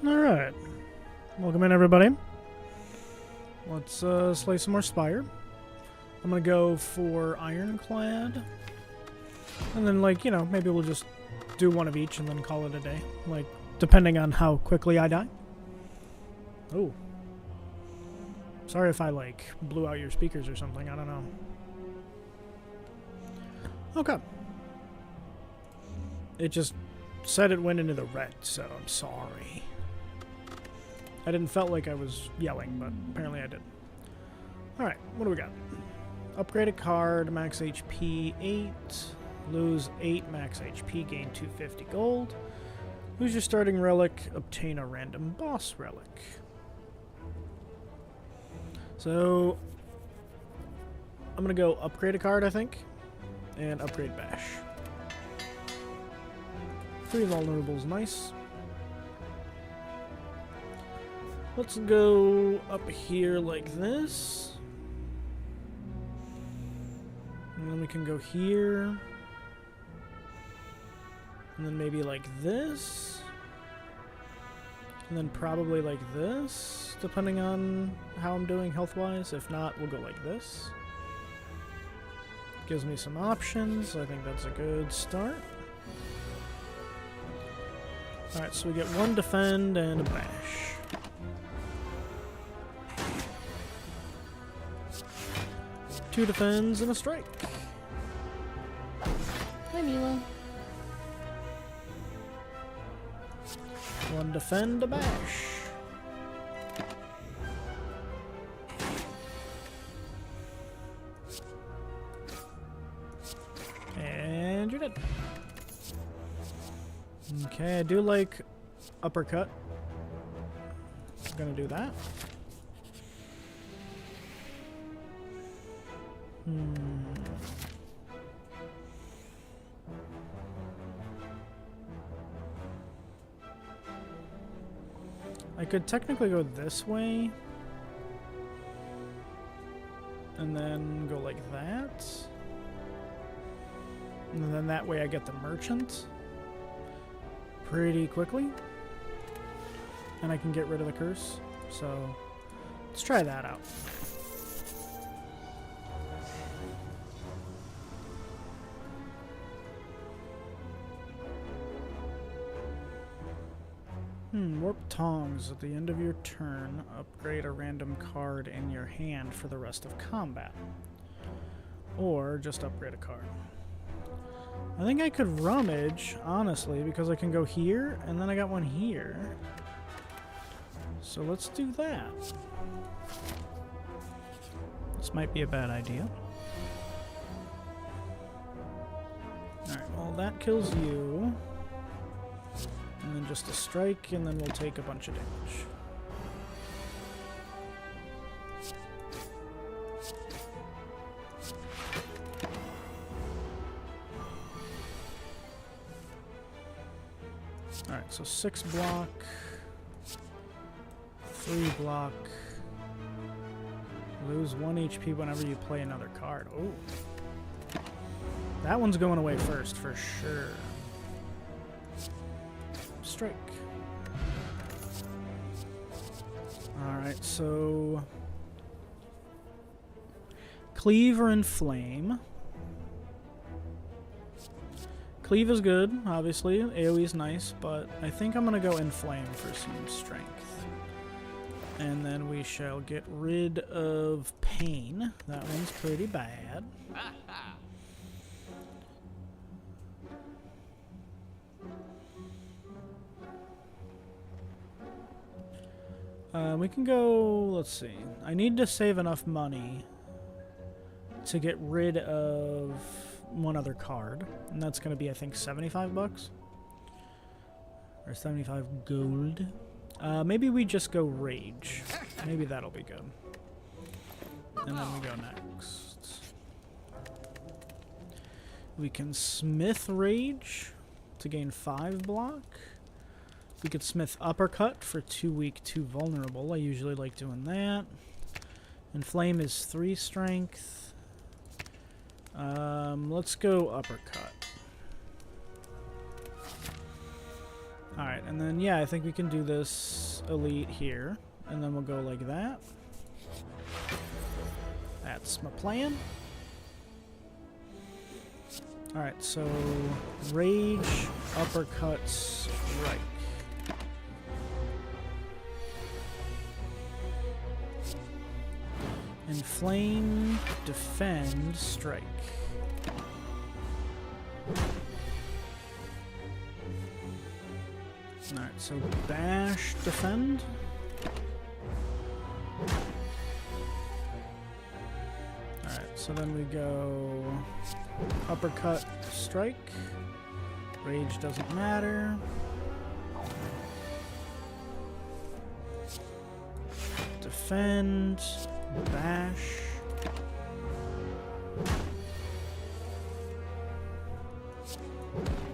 Alright. Welcome in, everybody. Let's slay some more Spire. I'm gonna go for Ironclad. And then, like, you know, maybe we'll just do one of each and then call it a day. Like, depending on how quickly I die. Oh. Sorry if I, like, blew out your speakers or something. I don't know. Okay. It just said it went into the red, so I'm sorry. I didn't felt like I was yelling, but apparently I did. Alright, what do we got? Upgrade a card, max HP 8. Lose 8 max HP, gain 250 gold. Lose your starting relic, obtain a random boss relic. So, I'm going to go upgrade a card, I think, and upgrade Bash. 3 vulnerables, nice. Let's go up here like this. And then we can go here. And then maybe like this. And then probably like this, depending on how I'm doing health-wise. If not, we'll go like this. Gives me some options. I think that's a good start. Alright, so we get 1 defend and a bash. Two defends and a strike. Hi, Mila. 1 defend, a bash. And you're dead. Okay, I do like uppercut. I'm gonna do that. I could technically go this way. And then go like that. And then that way I get the merchant pretty quickly. And I can get rid of the curse. So let's try that out. Warp Tongs. At the end of your turn, upgrade a random card in your hand for the rest of combat. Or just upgrade a card. I think I could rummage, honestly, because I can go here, and then I got one here. So let's do that. This might be a bad idea. Alright, well that kills you. And then just a strike, and then we'll take a bunch of damage. Alright, so 6 block, 3 block, lose 1 HP whenever you play another card. Oh, that one's going away first for sure. Strike. Alright, so Cleave or Inflame. Cleave is good, obviously. AoE is nice, but I think I'm going to go Inflame for some strength. And then we shall get rid of Pain. That one's pretty bad. We can go, let's see. I need to save enough money to get rid of one other card. And that's going to be, I think, 75 bucks. Or 75 gold. Maybe we just go Rage. Maybe that'll be good. And then we go next. We can Smith Rage to gain 5 block. We could Smith Uppercut for 2 weak, 2 vulnerable. I usually like doing that. Inflame is 3 strength. Let's go Uppercut. Alright, and then, yeah, I think we can do this elite here. And then we'll go like that. That's my plan. Alright, so rage, uppercut, strike. Inflame, defend, strike. Alright, so bash, defend. Alright, so then we go uppercut, strike. Rage doesn't matter. Defend, bash.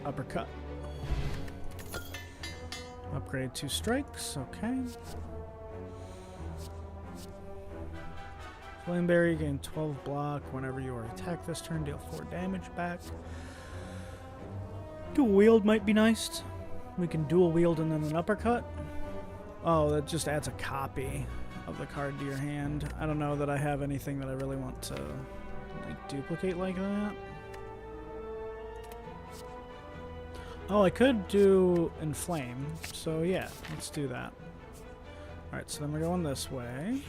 Uppercut. Upgrade 2 strikes, okay. Flameberry, gain 12 block whenever you are attacked this turn, deal 4 damage back. Dual wield might be nice. We can dual wield and then an uppercut. Oh, that just adds a copy of the card to your hand. I don't know that I have anything that I really want to like, duplicate like that. Oh, I could do Inflame, so yeah, let's do that. Alright, so then we're going this way.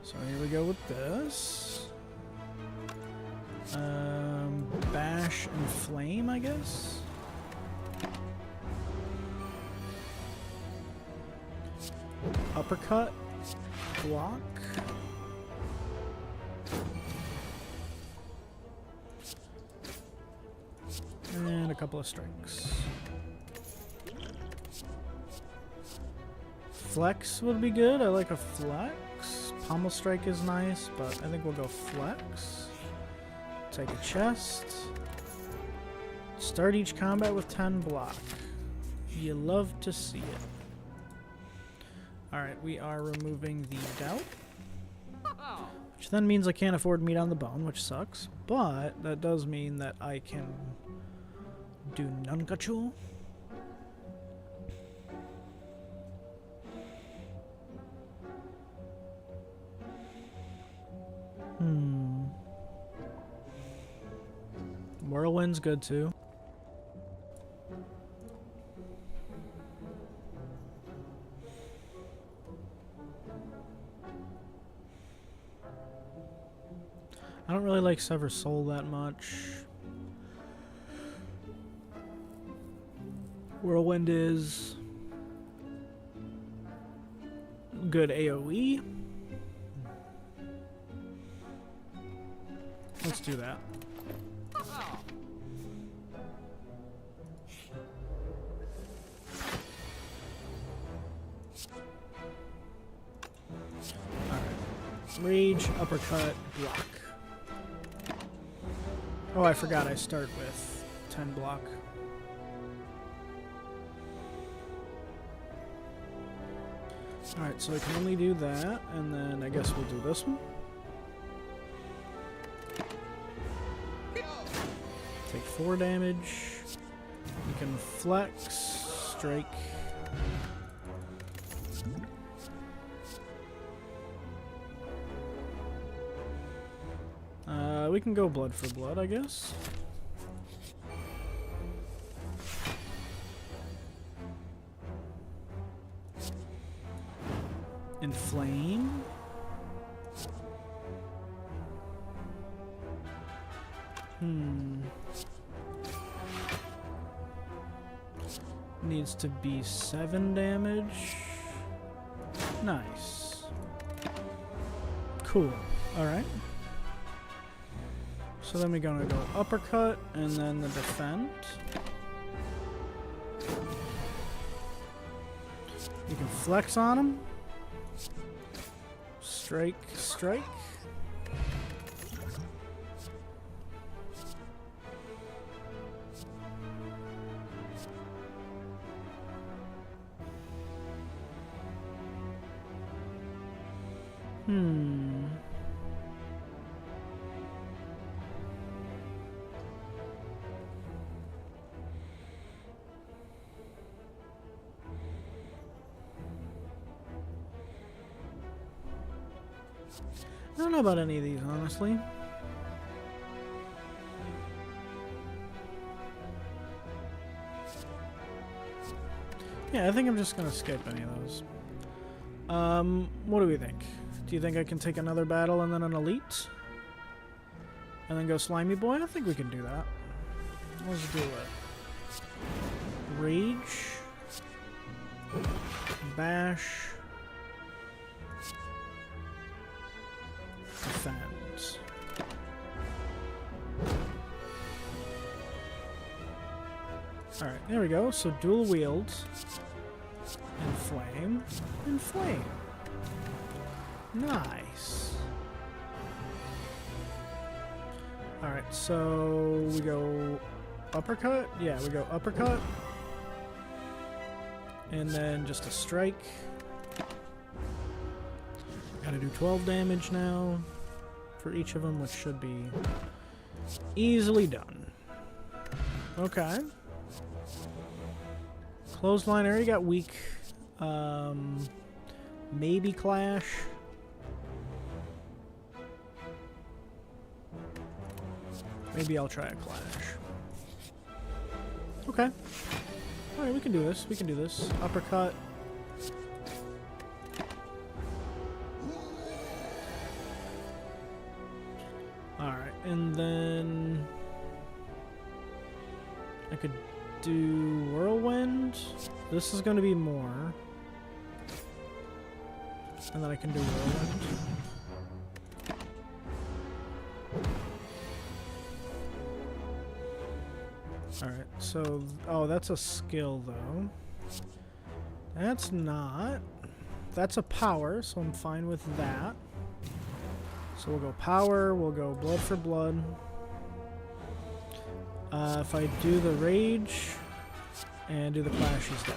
So here we go with this. Bash and Flame, I guess? Uppercut, block. And a couple of strikes. Flex would be good. I like a flex. Pommel strike is nice, but I think we'll go flex. Take a chest. Start each combat with 10 block. You love to see it. Alright, we are removing the doubt. Which then means I can't afford meat on the bone, which sucks. But that does mean that I can do Nunkachu. Whirlwind's good too. I don't really like Sever Soul that much. Whirlwind is good AoE. Let's do that. Alright. Rage, uppercut, block. Oh, I forgot I start with 10 block. Alright, so I can only do that, and then I guess we'll do this one. Take 4 damage. You can flex, strike. We can go blood for blood, I guess. Inflame. Needs to be 7 damage. Nice. Cool. Alright. So then we're gonna go uppercut and then the defend. You can flex on him. Strike, strike. I don't know about any of these, honestly. Yeah, I think I'm just gonna skip any of those. What do we think? Do you think I can take another battle and then an elite? And then go Slimy Boy? I think we can do that. Let's do it. Rage. Bash. Defend. Alright, there we go. So dual wield. Inflame. Inflame. Nice. Alright, so we go uppercut? Yeah, we go uppercut. And then just a strike. Gotta do 12 damage now for each of them, which should be easily done. Okay. Clothesline, I already got weak. Maybe Clash. Maybe I'll try a Clash. Okay. Alright, we can do this. We can do this. Uppercut. Alright, and then I could do Whirlwind. This is going to be more. And then I can do Whirlwind. Alright, so... Oh, that's a skill, though. That's not. That's a power, so I'm fine with that. So we'll go power, we'll go blood for blood. If I do the rage and do the clash, he's dead.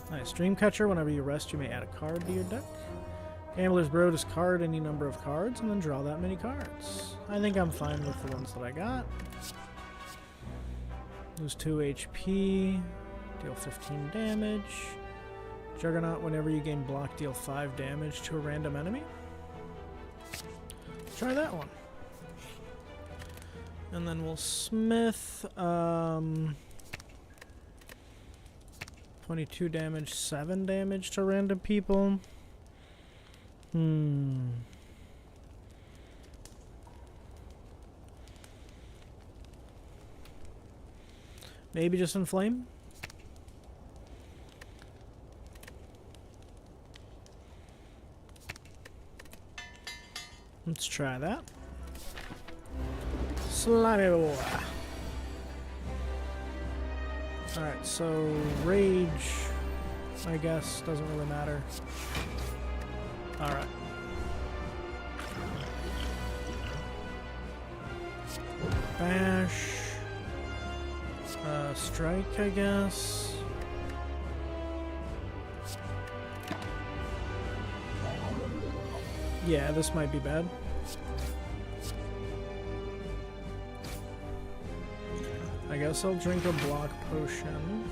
Nice. Dreamcatcher, whenever you rest, you may add a card to your deck. Gambler's Bro, discard any number of cards and then draw that many cards. I think I'm fine with the ones that I got. Lose 2 HP, deal 15 damage. Juggernaut, whenever you gain block, deal 5 damage to a random enemy. Try that one. And then we'll smith, 22 damage, 7 damage to random people. Maybe just inflame? Let's try that. Slimy boy. Alright, so rage, I guess, doesn't really matter. Alright. Bash. Strike, I guess. Yeah, this might be bad. I guess I'll drink a block potion.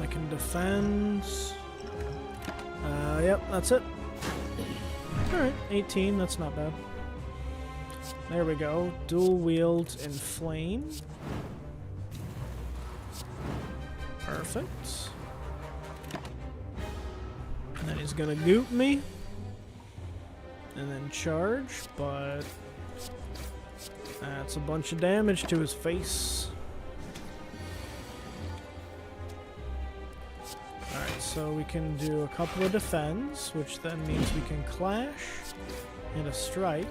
I can defend. Yep, that's it. Alright, 18, that's not bad. There we go. Dual wield inflame. Perfect. And then he's gonna goop me. And then charge, but that's a bunch of damage to his face. Alright, so we can do a couple of defends, which then means we can clash and a strike.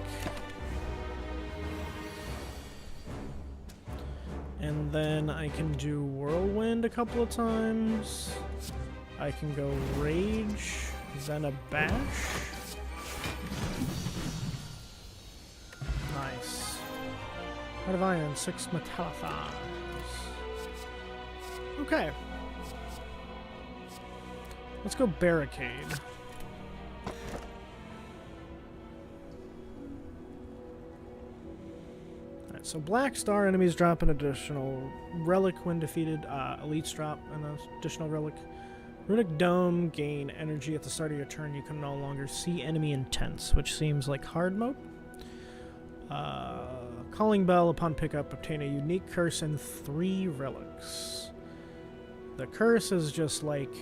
And then I can do whirlwind a couple of times. I can go rage, then a bash. Nice. Heart of Iron, 6 Metallifons. Okay. Let's go Barricade. Alright, so Black Star enemies drop an additional relic when defeated. Elites drop an additional relic Runic Dome, gain energy at the start of your turn. You can no longer see enemy intents, which seems like hard mode. Calling Bell, upon pickup, obtain a unique curse and 3 relics. The curse is just like,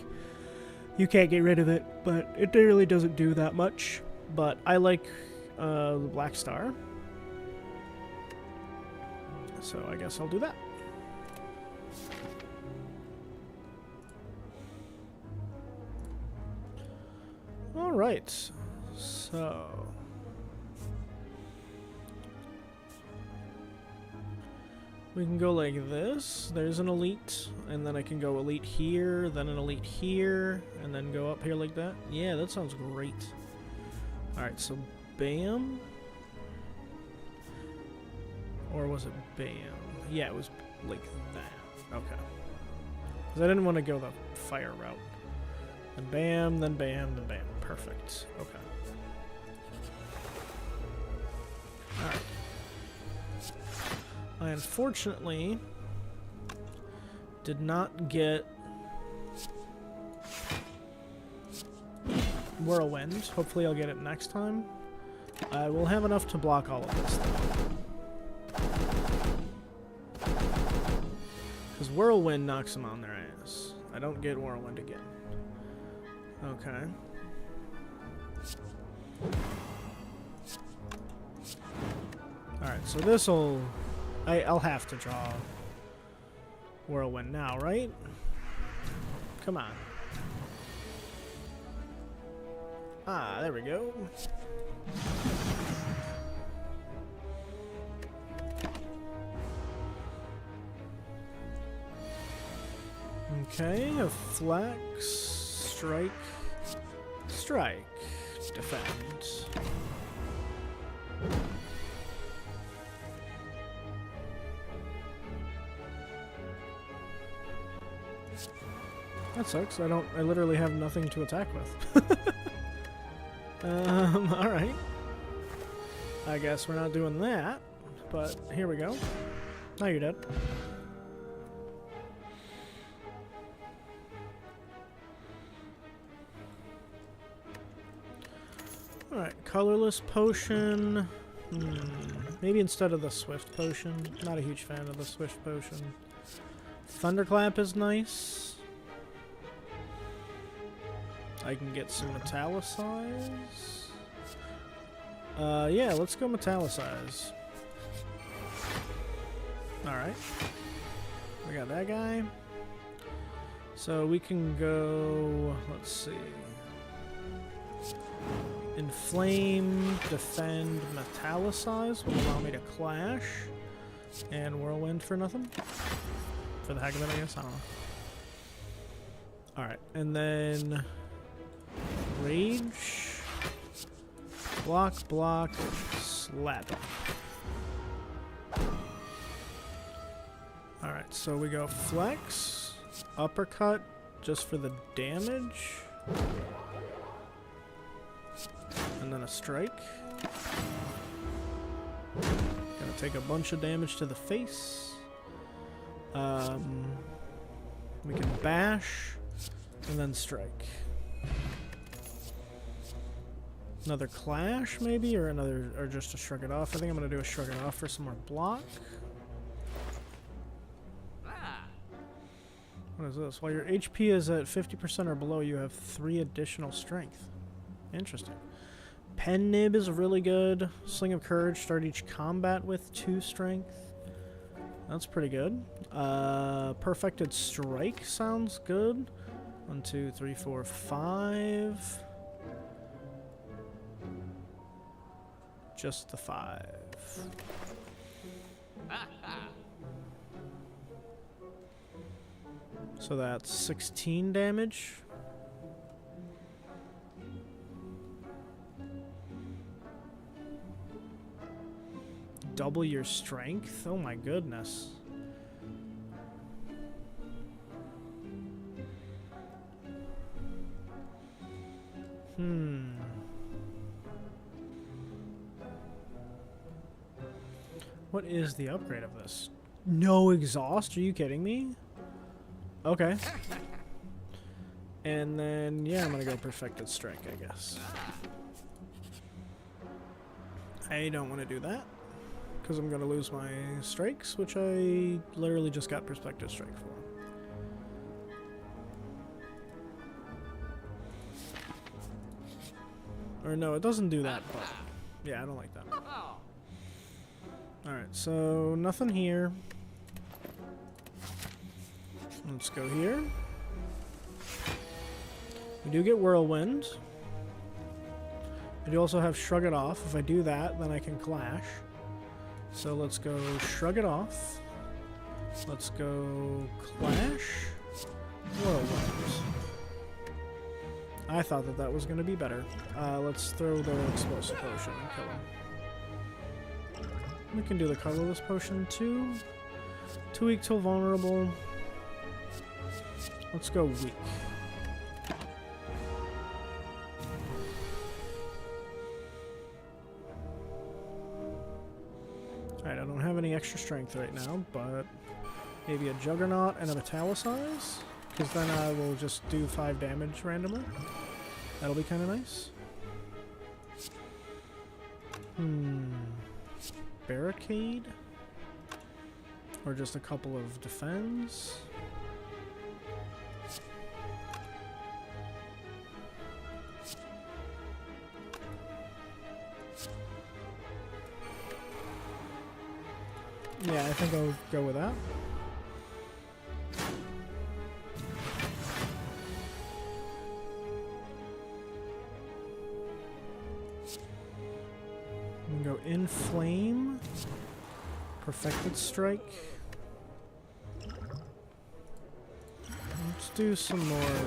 you can't get rid of it, but it really doesn't do that much. But I like the Black Star. So I guess I'll do that. Alright, so we can go like this. There's an elite, and then I can go elite here, then an elite here, and then go up here like that. Yeah, that sounds great. Alright, so bam. Or was it bam? Yeah, it was like that. Okay. Because I didn't want to go the fire route. Then bam, then bam, then bam. Perfect. Okay. Alright. I unfortunately did not get Whirlwind. Hopefully I'll get it next time. I will have enough to block all of this though. Because Whirlwind knocks them on their ass. I don't get Whirlwind again. Okay. Alright, so this'll... I'll have to draw Whirlwind now, right? Come on. Ah, there we go. Okay, a flex, strike, strike, defend. That sucks. I literally have nothing to attack with. Alright. I guess we're not doing that, but here we go. Now you're dead. Alright, colorless potion. Maybe instead of the swift potion. Not a huge fan of the swift potion. Thunderclap is nice. I can get some metallicize. Yeah, let's go metallicize. Alright. We got that guy. So we can go, let's see. Inflame, defend, metallicize will allow me to clash. And whirlwind for nothing. For the heck of it, I guess. I don't know. Alright, and then rage, block, block, slap. Alright, so we go flex, uppercut, just for the damage, and then a strike. Gonna take a bunch of damage to the face. We can bash, and then strike. Another clash, maybe, or just a shrug it off. I think I'm gonna do a shrug it off for some more block. What is this? While your HP is at 50% or below, you have 3 additional strength. Interesting. Pen Nib is really good. Sling of Courage, start each combat with 2 strength. That's pretty good. Perfected Strike sounds good. 1, 2, 3, 4, 5. Just the 5. So that's 16 damage. Double your strength? Oh my goodness. What is the upgrade of this? No exhaust? Are you kidding me? Okay. And then, yeah, I'm gonna go Perfected Strike, I guess. I don't want to do that, because I'm gonna lose my strikes, which I literally just got Perfected Strike for. Or no, it doesn't do that, but yeah, I don't like that. Alright, so nothing here. Let's go here. We do get Whirlwind. I do also have Shrug It Off. If I do that, then I can Clash. So let's go Shrug It Off. Let's go Clash. Whirlwind. I thought that that was going to be better. Let's throw the Explosive Potion and kill him. We can do the Colorless Potion too. Too weak till vulnerable. Let's go weak. Alright, I don't have any extra strength right now, but maybe a Juggernaut and a Metallicize? Because then I will just do 5 damage randomly. That'll be kind of nice. Barricade? Or just a couple of defense? Yeah, I think I'll go with that. I'm gonna go Inflame, Perfected Strike. Let's do some more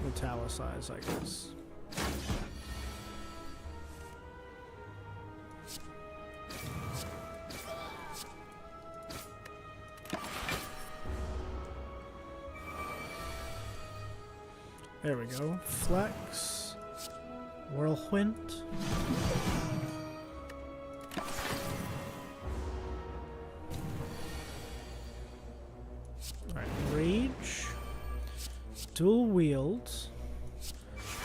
Metallicize, I guess. There we go. Flex. Whirlwind. Alright, Rage. Dual Wield.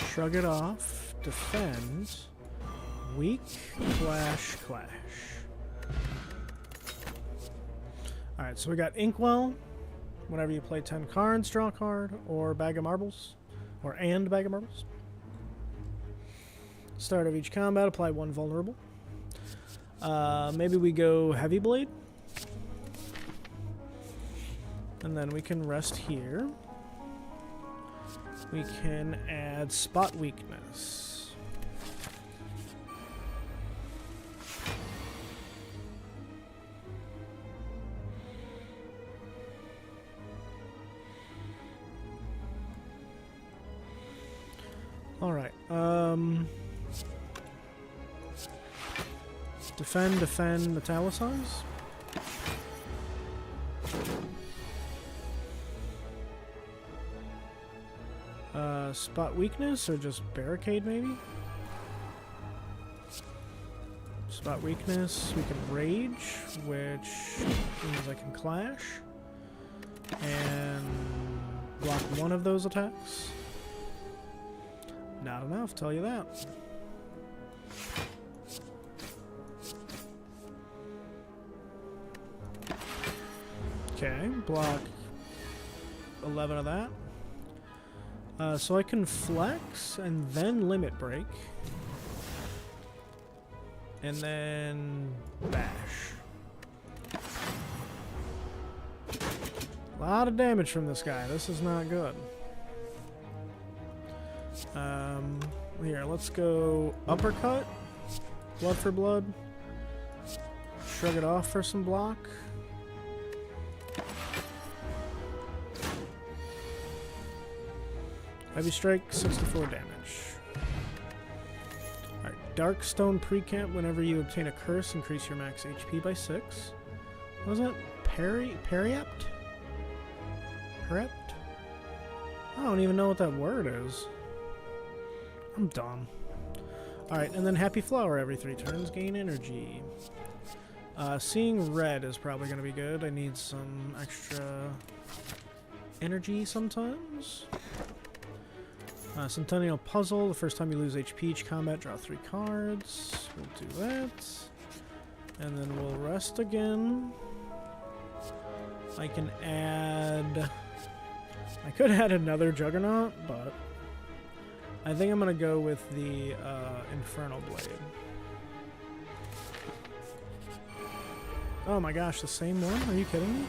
Shrug It Off. Defend. Weak. Clash. Clash. Alright, so we got Inkwell. Whenever you play 10 cards, draw a card. Or Bag of Marbles. And Bag of Marbles. Start of each combat, apply 1 vulnerable. Maybe we go Heavy Blade. And then we can rest here. We can add Spot Weakness. Alright, defend, Metallicize. Spot Weakness, or just Barricade, maybe? Spot Weakness, we can Rage, which means I can Clash. And block 1 of those attacks. Not enough, tell you that. Okay, block 11 of that. So I can flex and then limit break. And then bash. A lot of damage from this guy. This is not good. Here, let's go uppercut, blood for blood, shrug it off for some block. Heavy strike, 64 damage. Alright, Darkstone Precamp. Whenever you obtain a curse, increase your max HP by 6. What was that? Periapt? Perept? I don't even know what that word is. I'm dumb. Alright, and then Happy Flower every 3 turns. Gain energy. Seeing red is probably going to be good. I need some extra energy sometimes. Centennial Puzzle. The first time you lose HP each combat, draw 3 cards. We'll do that. And then we'll rest again. I can add... I could add another Juggernaut, but I think I'm going to go with the Infernal Blade. Oh my gosh, the same one? Are you kidding me?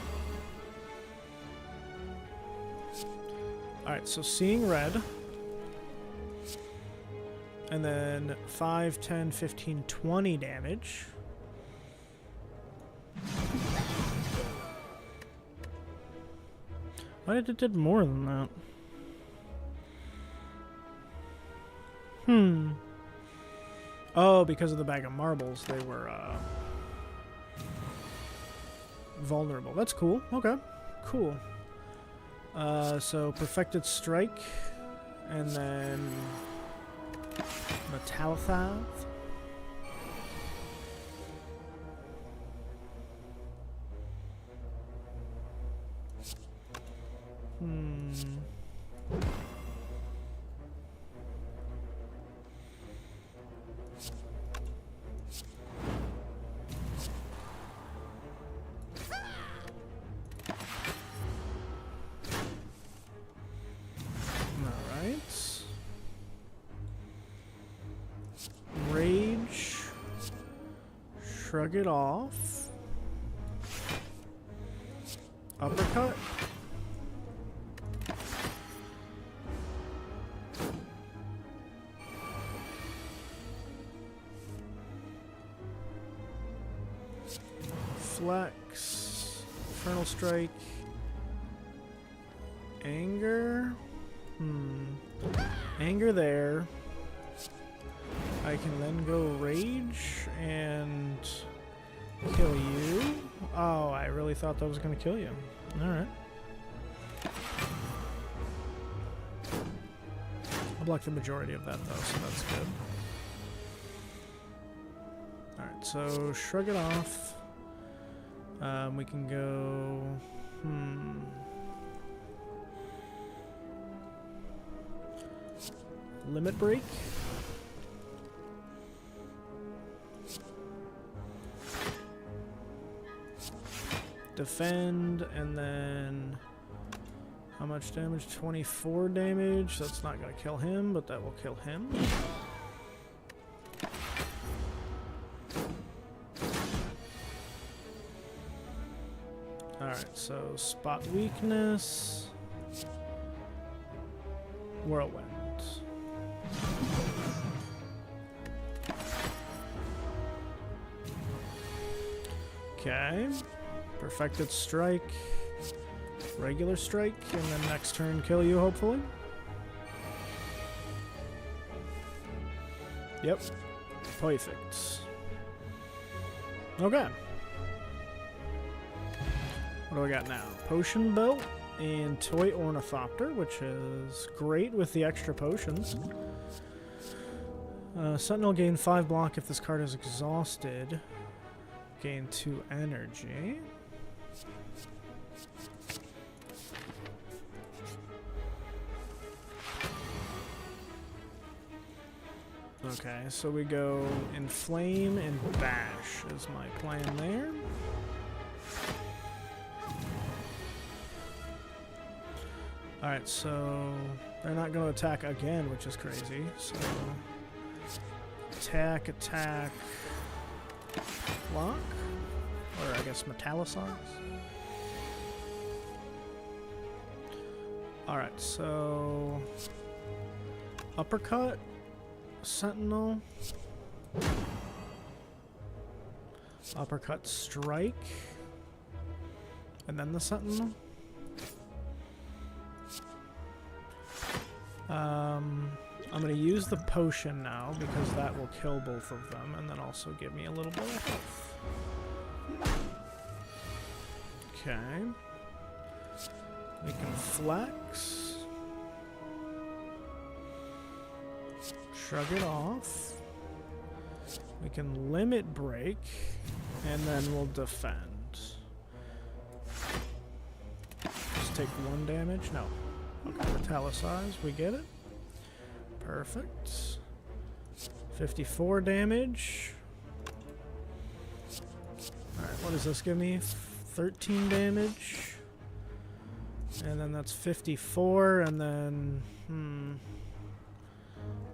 Alright, so seeing red. And then 5, 10, 15, 20 damage. Why did it did more than that? Oh, because of the bag of marbles, they were vulnerable. That's cool. Okay, cool. So Perfected Strike, and then Metallified. Rage. Shrug it off. Uppercut. Flex. Infernal Strike. Anger. Anger there. I can then go Rage and kill you. Oh, I really thought that was going to kill you. Alright. I'll block the majority of that though, so that's good. Alright, so shrug it off. We can go... Limit Break. Defend, and then how much damage? 24 damage. That's not going to kill him, but that will kill him. Alright, so spot weakness. Whirlwind. Okay. Perfected Strike, regular strike, and then next turn kill you, hopefully. Yep. Perfect. Okay. What do I got now? Potion Belt and Toy Ornithopter, which is great with the extra potions. Sentinel gain 5 block if this card is exhausted. Gain 2 energy. Okay, so we go Inflame and Bash is my plan there. Alright, so they're not going to attack again, which is crazy. So attack, attack, block, or I guess Metallicize. Alright, so uppercut. Sentinel. Uppercut Strike. And then the Sentinel. I'm going to use the potion now because that will kill both of them and then also give me a little bit of health. Okay. We can flex. Shrug it off. We can limit break, and then we'll defend. Just take 1 damage? No. Okay, Metallicize, we get it. Perfect. 54 damage. Alright, what does this give me? 13 damage. And then that's 54, and then... I'm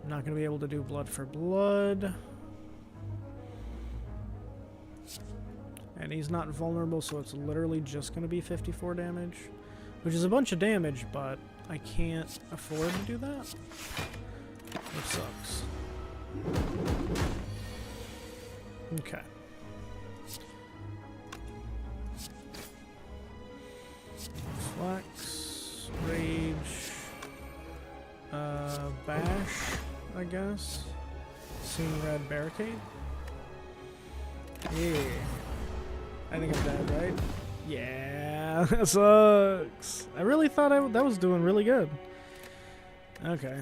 not going to be able to do blood for blood. And he's not vulnerable, so it's literally just going to be 54 damage. Which is a bunch of damage, but I can't afford to do that. Which sucks. Okay. Flex, rage, bash, I guess. Seeing red barricade. Yeah. I think I'm dead, right? Yeah, that sucks. I really thought that was doing really good. Okay.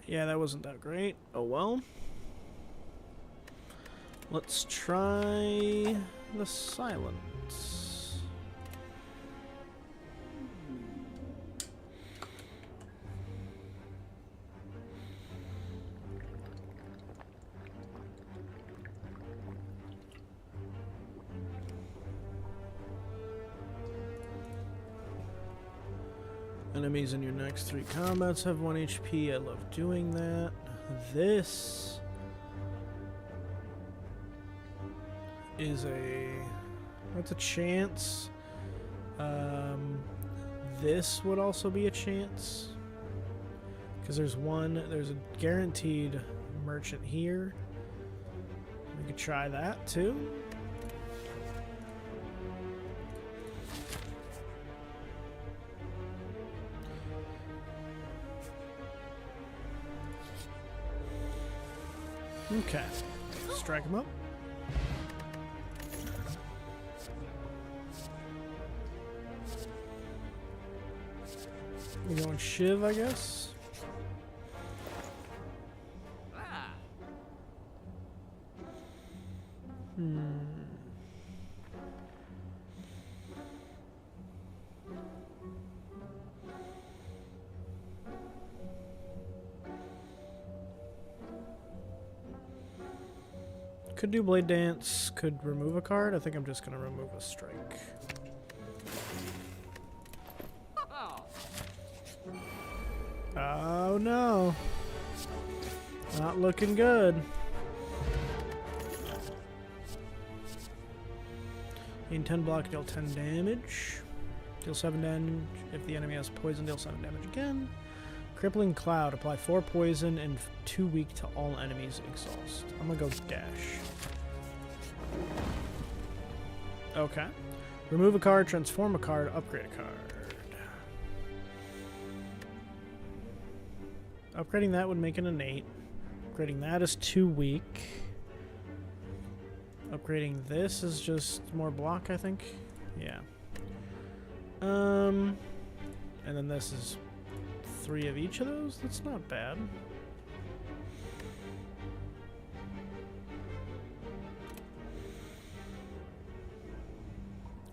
Yeah, that wasn't that great. Oh well. Let's try the silence. Enemies in your next 3 combats have 1 HP. I love doing that. This is that's a chance. This would also be a chance. Because there's a guaranteed merchant here. We could try that too. Okay, strike him up. We're going Shiv, I guess. Could do Blade Dance, could remove a card. I think I'm just going to remove a strike. Oh no. Not looking good. Gain 10 block, deal 10 damage. Deal 7 damage. If the enemy has poison, deal 7 damage again. Crippling Cloud. Apply 4 poison and 2 weak to all enemies. Exhaust. I'm gonna go dash. Okay. Remove a card, transform a card, upgrade a card. Upgrading that would make an innate. Upgrading that is 2 weak. Upgrading this is just more block, I think. Yeah. And then this is 3 of each of those? That's not bad.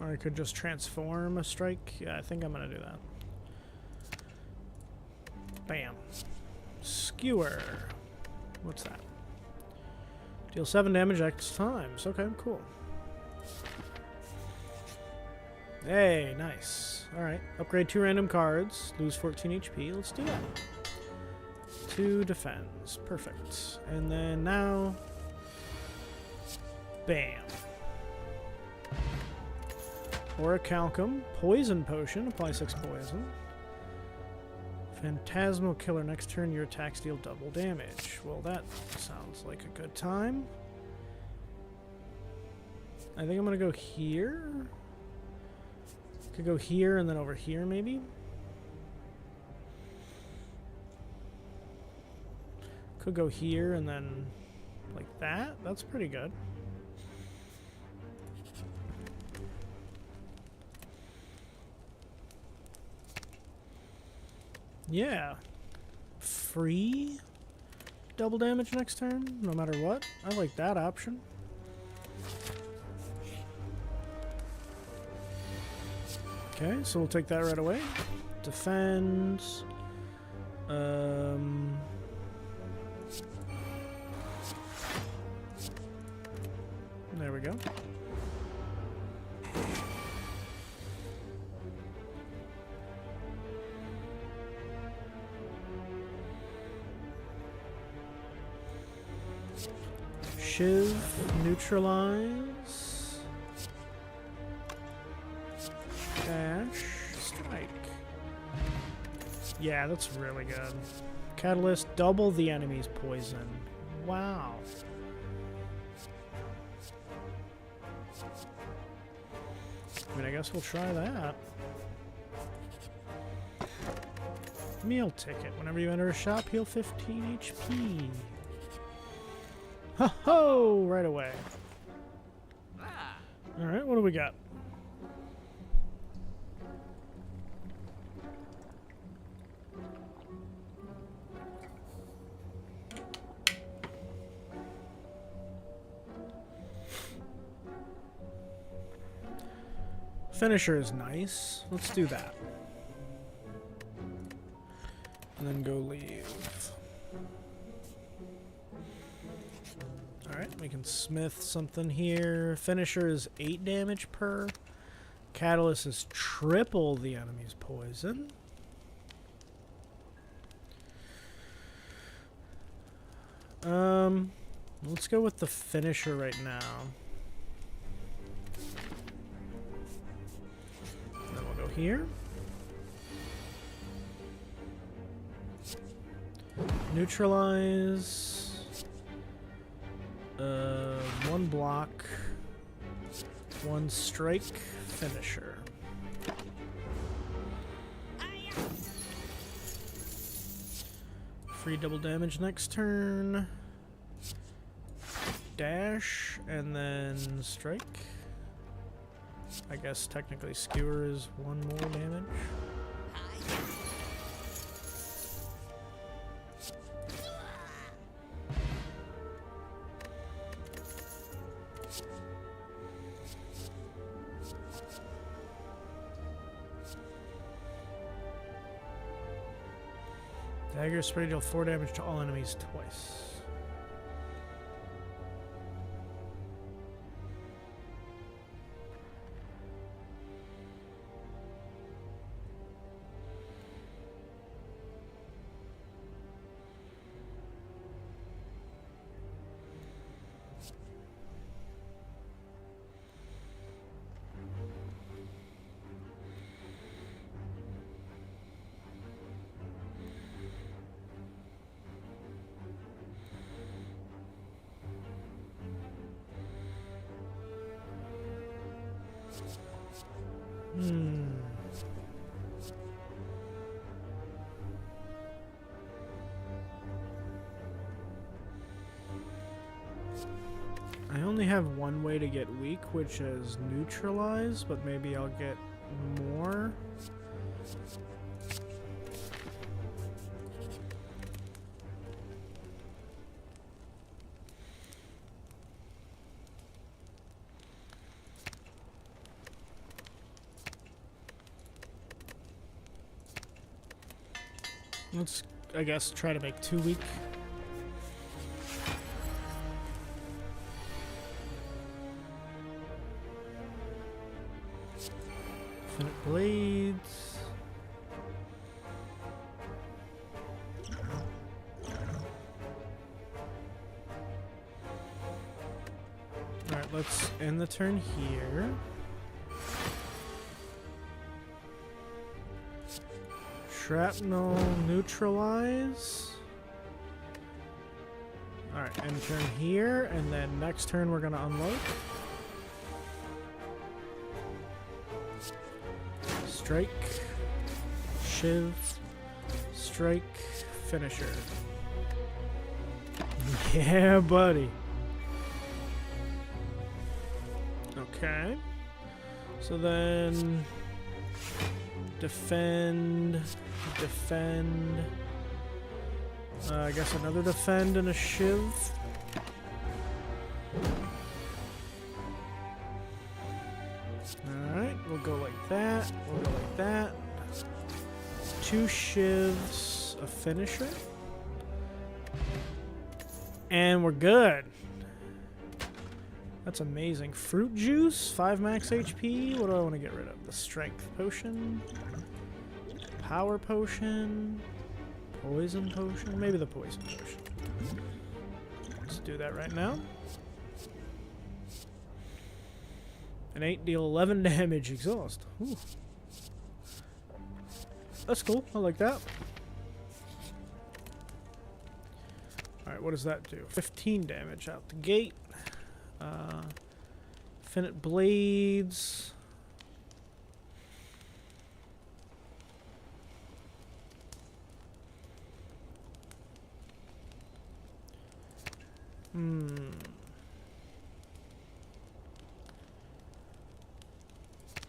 Or I could just transform a strike. Yeah, I think I'm gonna do that. Bam. Skewer. What's that? Deal 7 damage X times. Okay, cool. Hey, nice. Alright. Upgrade 2 random cards. Lose 14 HP. Let's do that. 2 defends. Perfect. And then now... Bam. Orichalcum. Poison Potion. Apply 6 poison. Phantasmal Killer. Next turn, your attacks deal double damage. Well, that sounds like a good time. I think I'm going to go here. Could go here and then over here, maybe. Could go here and then like that. That's pretty good. Yeah. Free double damage next turn, no matter what. I like that option. Okay, so we'll take that right away. Defend. There we go. Shiv, neutralize. Dash, strike. Yeah, that's really good. Catalyst, double the enemy's poison. Wow. I mean, I guess we'll try that. Meal ticket. Whenever you enter a shop, heal 15 HP. Ho ho! Right away. Alright, what do we got? Finisher is nice. Let's do that. And then go leave. Alright, we can smith something here. Finisher is 8 damage per. Catalyst is triple the enemy's poison. Let's go with the finisher right now. Then we'll go here. Neutralize. 1 block. 1 strike. Finisher. Free double damage next turn. Dash, and then strike. I guess technically skewer is 1 more damage. Dagger spray deal 4 damage to all enemies twice. I only have 1 way to get weak, which is neutralize, but maybe I'll get more. Let's, I guess, try to make 2 weak. Infinite blades. Alright, let's end the turn here. Shrapnel, neutralize. Alright, end turn here, and then next turn we're gonna unload. Strike, shiv, strike, finisher. Yeah, buddy. Okay. So then defend, defend, I guess another defend and a shiv. Alright, we'll go like that. We'll go like that. 2 shivs, a finisher. And we're good. That's amazing. Fruit juice, 5 max HP. What do I want to get rid of? The strength potion. Power potion. Poison potion. Maybe the poison potion. Let's do that right now. An 8 deal 11 damage exhaust. Ooh. That's cool. I like that. Alright, what does that do? 15 damage out the gate. Infinite blades.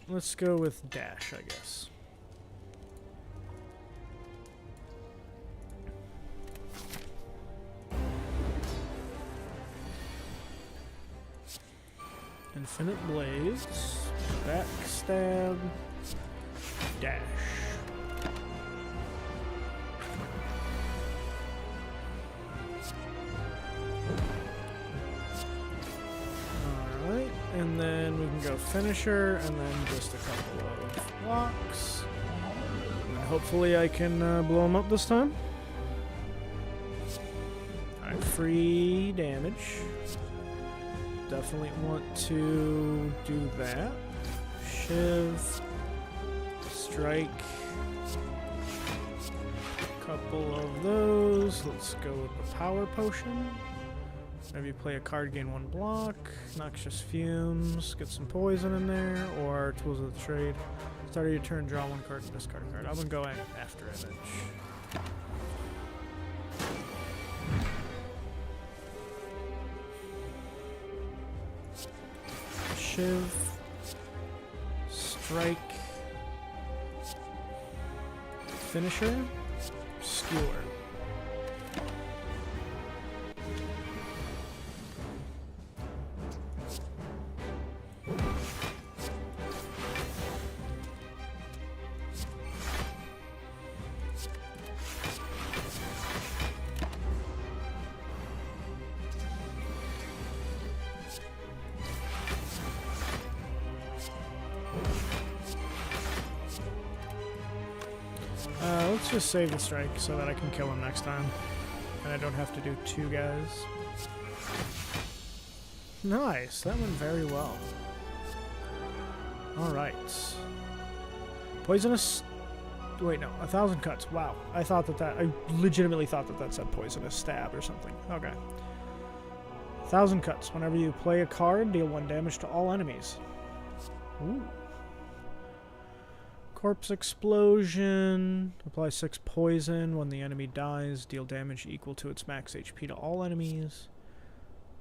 Let's go with dash, I guess. Infinite blades, backstab, dash. Alright, and then we can go finisher, and then just a couple of blocks. And hopefully I can blow him up this time. Alright, free damage. Definitely want to do that. Shiv. Strike. Couple of those. Let's go with the power potion. Whenever you play a card, gain 1 block. Noxious fumes. Get some poison in there. Or tools of the trade. Start of your turn, draw 1 card and discard a card. I'm gonna go after image. Shiv, strike, finisher, skewer. Let's just save the strike so that I can kill him next time. And I don't have to do 2 guys. Nice, that went very well. Alright. Poisonous... Wait, no, 1,000 cuts. Wow, I thought that I legitimately thought that said poisonous stab or something. Okay. 1,000 cuts. Whenever you play a card, deal 1 damage to all enemies. Ooh. Corpse explosion. Apply 6 poison. When the enemy dies, deal damage equal to its max HP to all enemies.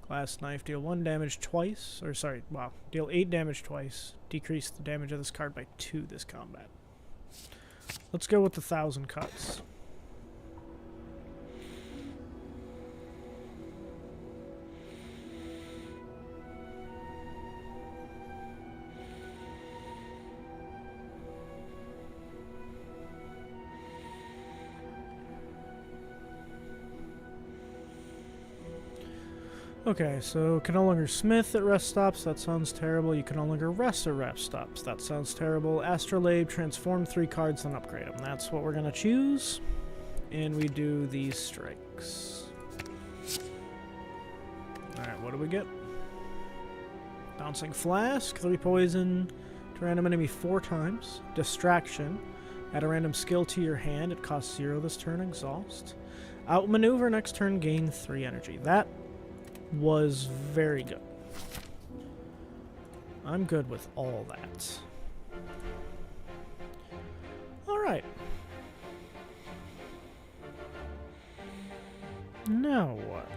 Glass knife. Deal 1 damage twice. Or sorry, wow. Deal 8 damage twice. Decrease the damage of this card by 2 this combat. Let's go with the 1,000 cuts. Okay, so can no longer smith at rest stops. That sounds terrible. You can no longer rest at rest stops. That sounds terrible. Astrolabe, transform 3 cards, then upgrade them. That's what we're going to choose. And we do these strikes. Alright, what do we get? Bouncing Flask, 3 poison to random enemy 4 times. Distraction, add a random skill to your hand. It costs 0 this turn. Exhaust. Outmaneuver, next turn, gain 3 energy. That was very good. I'm good with all that. Alright. Now what?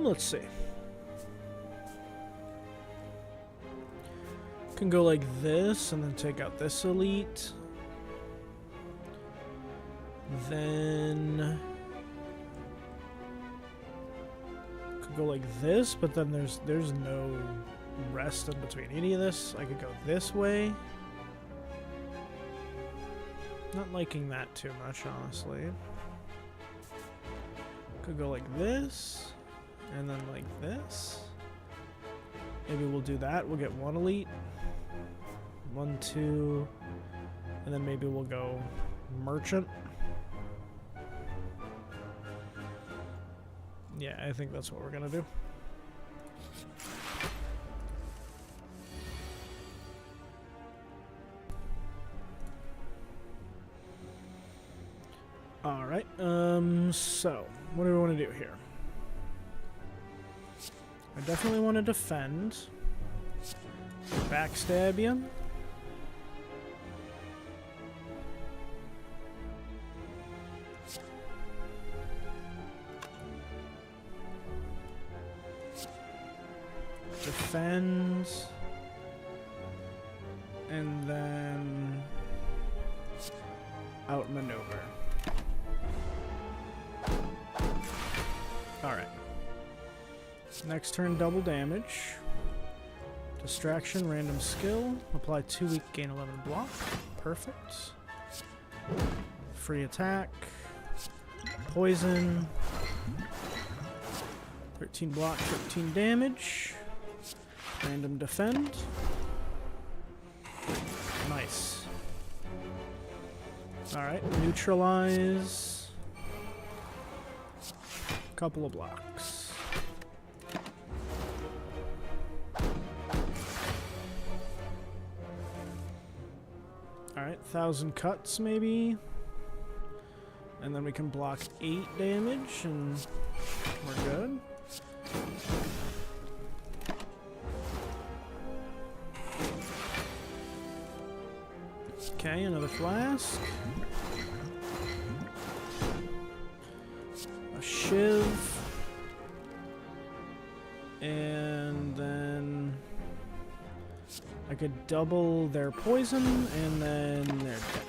Let's see. Can go like this and then take out this elite. Then could go like this, but then there's no rest in between any of this. I could go this way. Not liking that too much, honestly. Could go like this, and then like this. Maybe we'll do that. We'll get one elite. 1, 2, and then maybe we'll go merchant. Yeah, I think that's what we're gonna do. Alright, so, what do we want to do here? I definitely want to defend. Backstab you. Defend. And then outmaneuver. Alright. Next turn, double damage. Distraction, random skill. Apply 2 weak, gain 11 block. Perfect. Free attack. Poison. 13 block, 13 damage. Random defend. Nice. Alright, neutralize. Couple of blocks. Alright, 1,000 cuts maybe. And then we can block 8 damage and we're good. Okay, another flask. A shiv. And then I could double their poison and then they're dead.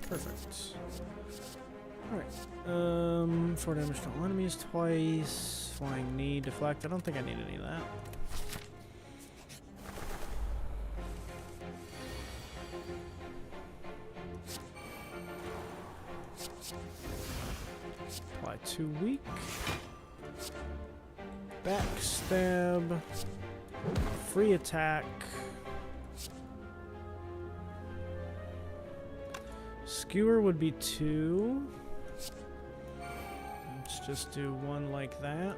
Perfect. Alright. 4 damage to all enemies twice. Flying knee, deflect. I don't think I need any of that. Apply 2 weak. Backstab. Free attack. Skewer would be 2. Let's just do 1 like that.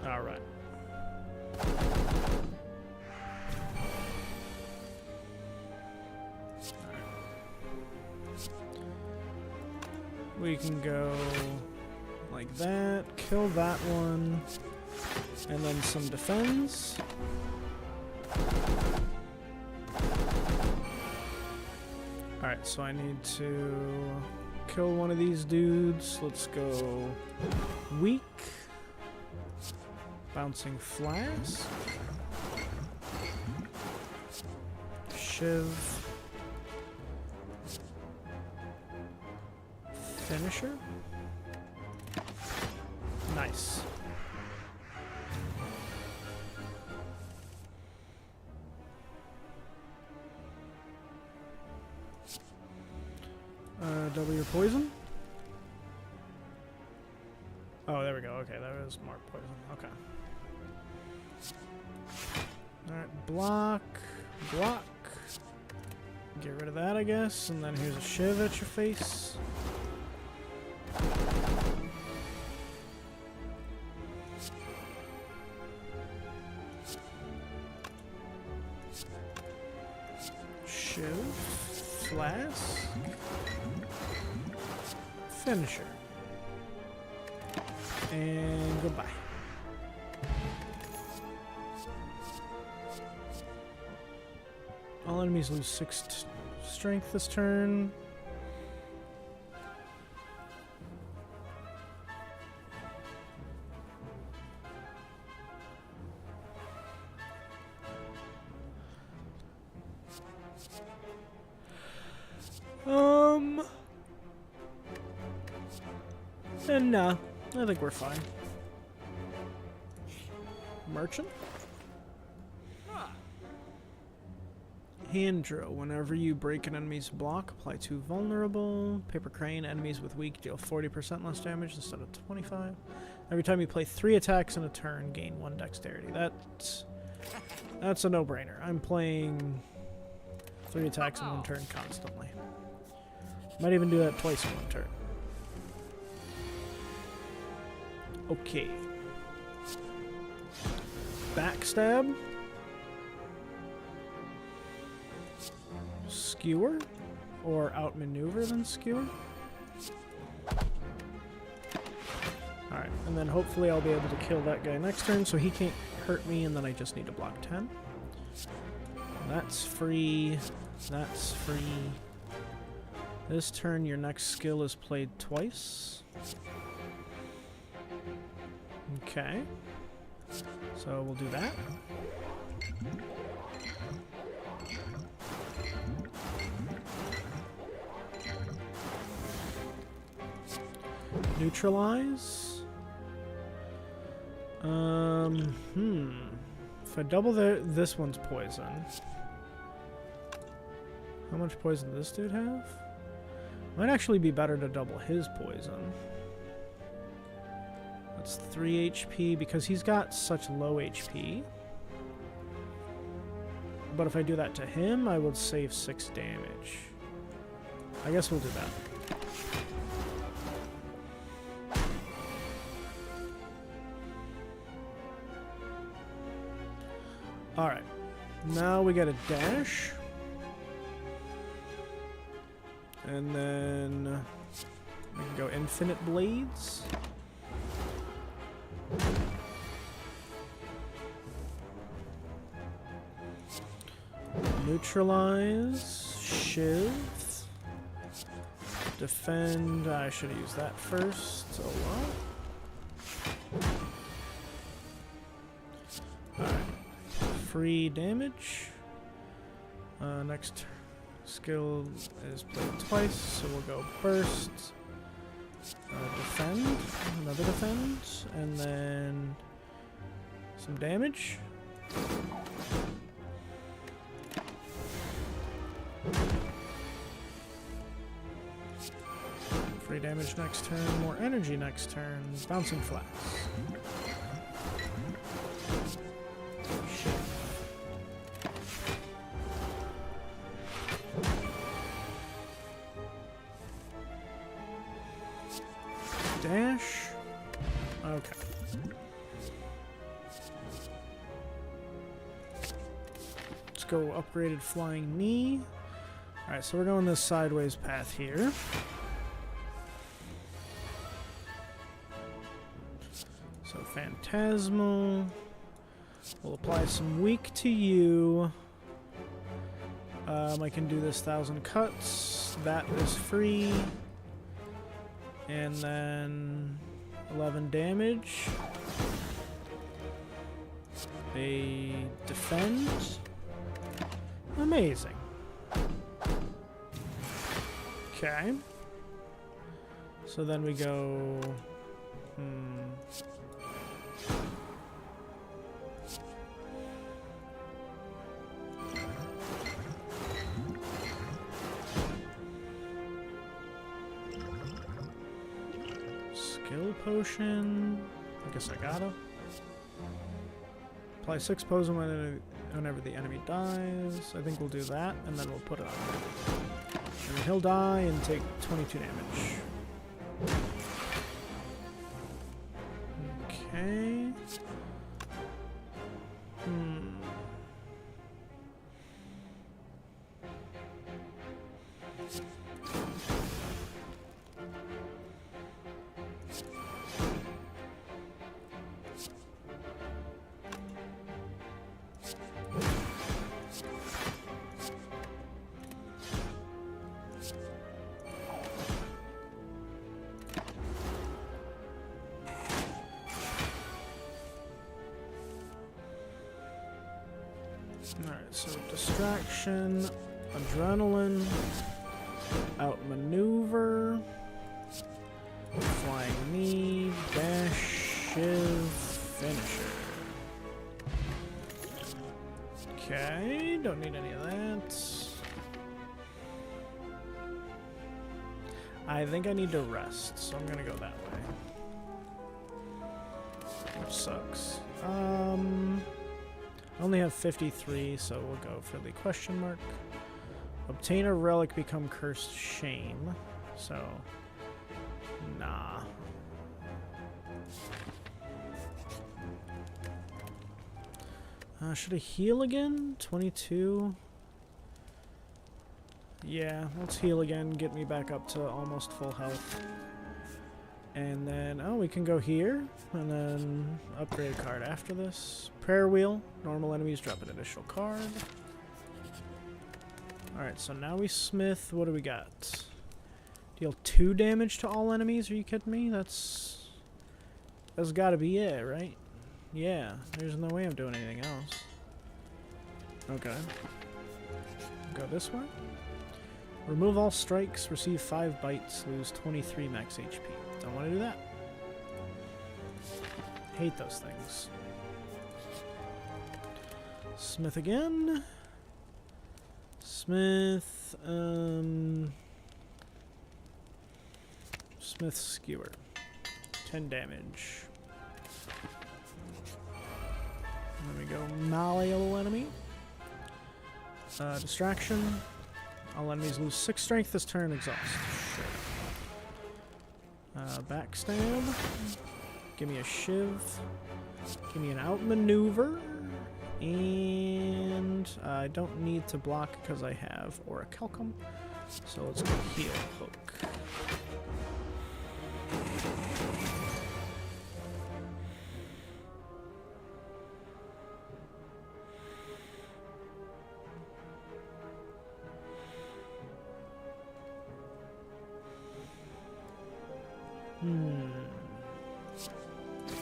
Alright. We can go like that, kill that one, and then some defense. Alright, so I need to kill one of these dudes. Let's go weak. Bouncing flask. Shiv. Finisher. Nice. Double your poison. Oh, there we go. Okay, that was more poison. Okay. Alright, block. Block. Get rid of that, I guess. And then here's a shiv at your face. Shiv. Flask. Finisher. And goodbye. All enemies lose 6 strength this turn. And no, I think we're fine. Merchant? Hand drill. Whenever you break an enemy's block, apply 2 vulnerable. Paper crane. Enemies with weak deal 40% less damage instead of 25. Every time you play 3 attacks in a turn, gain 1 dexterity. That's a no-brainer. I'm playing 3 attacks in 1 turn constantly. Might even do that twice in 1 turn. Okay. Backstab. Skewer? Or outmaneuver than skewer? Alright, and then hopefully I'll be able to kill that guy next turn so he can't hurt me, and then I just need to block 10. That's free. That's free. This turn your next skill is played twice. Okay. So we'll do that. Neutralize. If I double this one's poison. How much poison does this dude have? Might actually be better to double his poison. That's 3 HP because he's got such low HP. But if I do that to him, I would save 6 damage. I guess we'll do that. Alright, now we got a dash. And then we can go infinite blades. Neutralize. Shiv. Defend. I should have used that first. Oh well. Alright. Free damage. Next skill is played twice, so we'll go burst, defend, another defend, and then some damage. Free damage next turn, more energy next turn, bouncing flats. Dash. Okay. Let's go upgraded flying knee. Alright, so we're going this sideways path here. So Phantasmal. We'll apply some weak to you. I can do this 1,000 cuts. That is free. And then 11 damage. They defend. Amazing. Okay. So then we go... Skill potion. I guess I gotta. Apply 6 poison whenever the enemy dies. I think we'll do that, and then we'll put it on. And he'll die and take 22 damage. Okay. Alright, so distraction, adrenaline, outmaneuver, Flying knee, dash, shiv, finisher. Okay, don't need any of that. I think I need to rest, so I'm gonna go that way. Which sucks. I only have 53, so we'll go for the question mark. Obtain a relic, become cursed shame. So, nah. Should I heal again? 22? Yeah, let's heal again, get me back up to almost full health. And then, oh, we can go here, and then upgrade a card after this. Prayer Wheel, normal enemies drop an additional card. Alright, so now we smith, what do we got? Deal 2 damage to all enemies, are you kidding me? That's gotta be it, right? Yeah, there's no way I'm doing anything else. Okay. Go this way. Remove all strikes, receive 5 bites, lose 23 max HP. Don't want to do that. Hate those things. Smith again. Smith, Smith Skewer. 10 damage. There we go. Malleable enemy. Distraction. All enemies lose 6 strength this turn. Exhaust. Sure. Backstab. Give me a shiv. Give me an outmaneuver. And I don't need to block because I have Orichalcum. So let's go heal hook.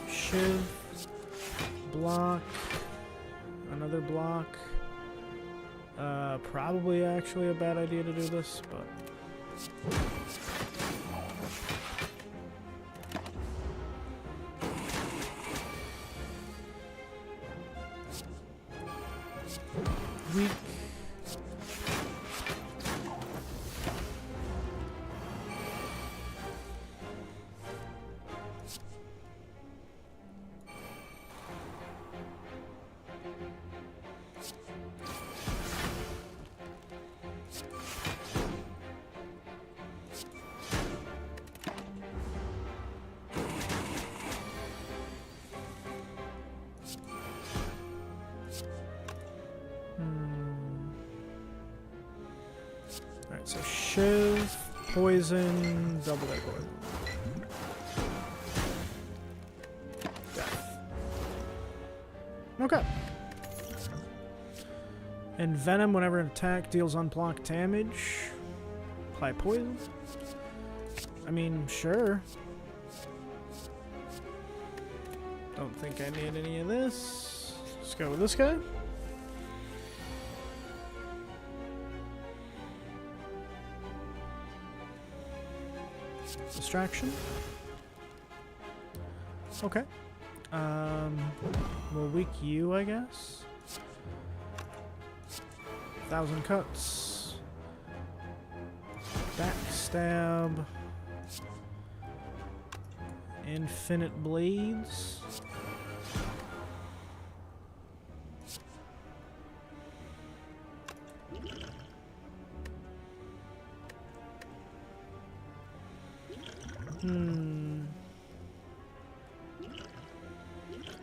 Shiv. Block. Another block. Probably actually a bad idea to do this, but... Weak. Alright, so shiv, poison, double edged poison. Death. Okay. And venom, whenever an attack deals unblocked damage, apply poison. I mean, sure. Don't think I need any of this. Let's go with this guy. Distraction. Okay. We'll weak you, I guess. 1,000 cuts. Backstab. Infinite blades.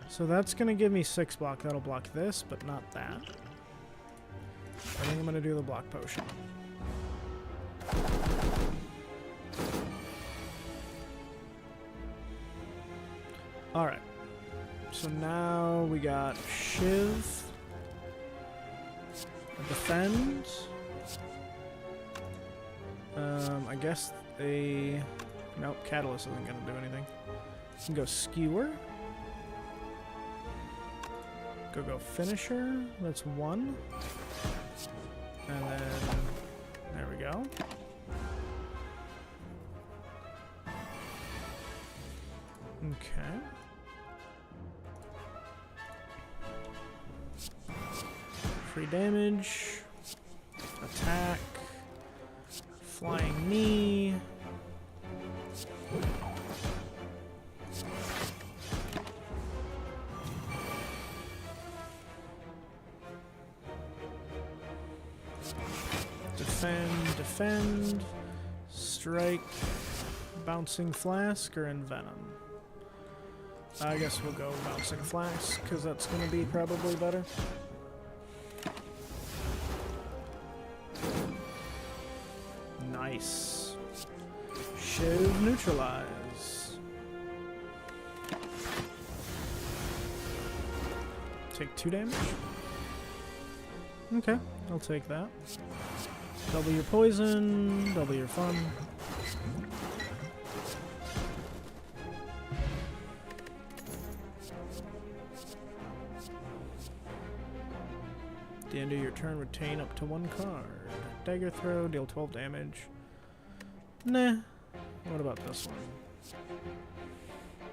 So that's going to give me 6 block. That'll block this, but not that. I think I'm going to do the block potion. Alright. So now we got Shiv. Defend. I guess a... Nope, Catalyst isn't going to do anything. You can go Skewer. Go Finisher. That's 1. And then... There we go. Okay. Free damage. Attack. Flying knee. Defend. Strike. Bouncing Flask or Envenom? I guess we'll go Bouncing Flask, because that's going to be probably better. Nice. Shiv neutralize. Take 2 damage? Okay, I'll take that. Double your poison, double your fun. At the end of your turn, retain up to 1 card. Dagger throw, deal 12 damage. Nah. What about this one?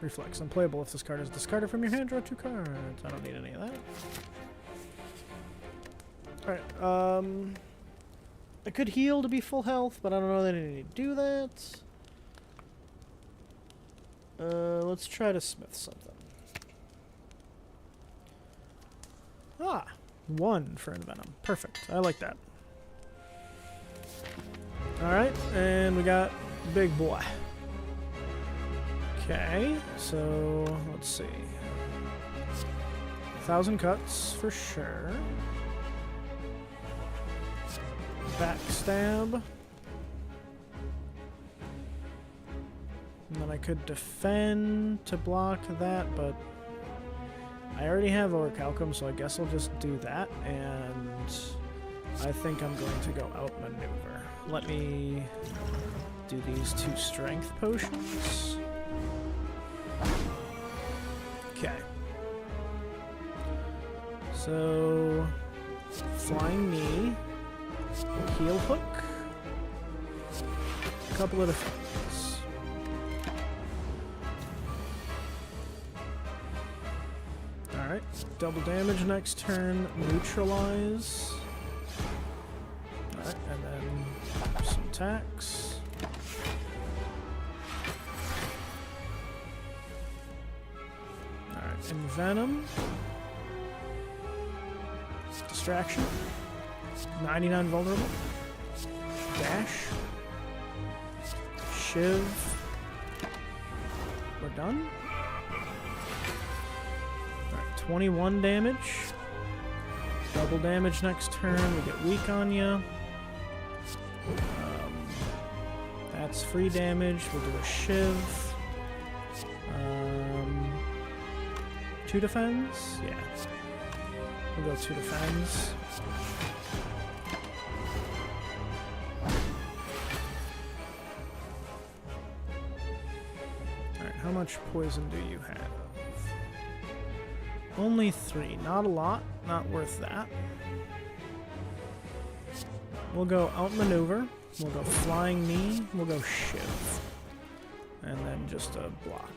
Reflex, unplayable if this card is discarded from your hand, draw 2 cards. I don't need any of that. Alright, I could heal to be full health, but I don't know that I need to do that. Let's try to smith something. Ah! 1 for Envenom. Perfect. I like that. Alright, and we got Big Boy. Okay, so let's see. 1,000 cuts for sure. Backstab. And then I could defend to block that, but I already have Orichalcum, so I guess I'll just do that, and I think I'm going to go outmaneuver. Let me do these 2 strength potions. Okay. So, Flying Knee, Heel Hook, a couple of defense. Alright, double damage next turn, neutralize. Alright, and then some attacks. Alright, Envenom. Distraction. 99 vulnerable. Dash. Shiv. We're done. Alright, 21 damage. Double damage next turn. We get weak on you. That's free damage. We'll do a Shiv. 2 defends? Yeah. We'll go 2 defends. Alright, how much poison do you have? Only 3. Not a lot. Not worth that. We'll go outmaneuver. We'll go Flying Knee. We'll go Shiv. And then just a block.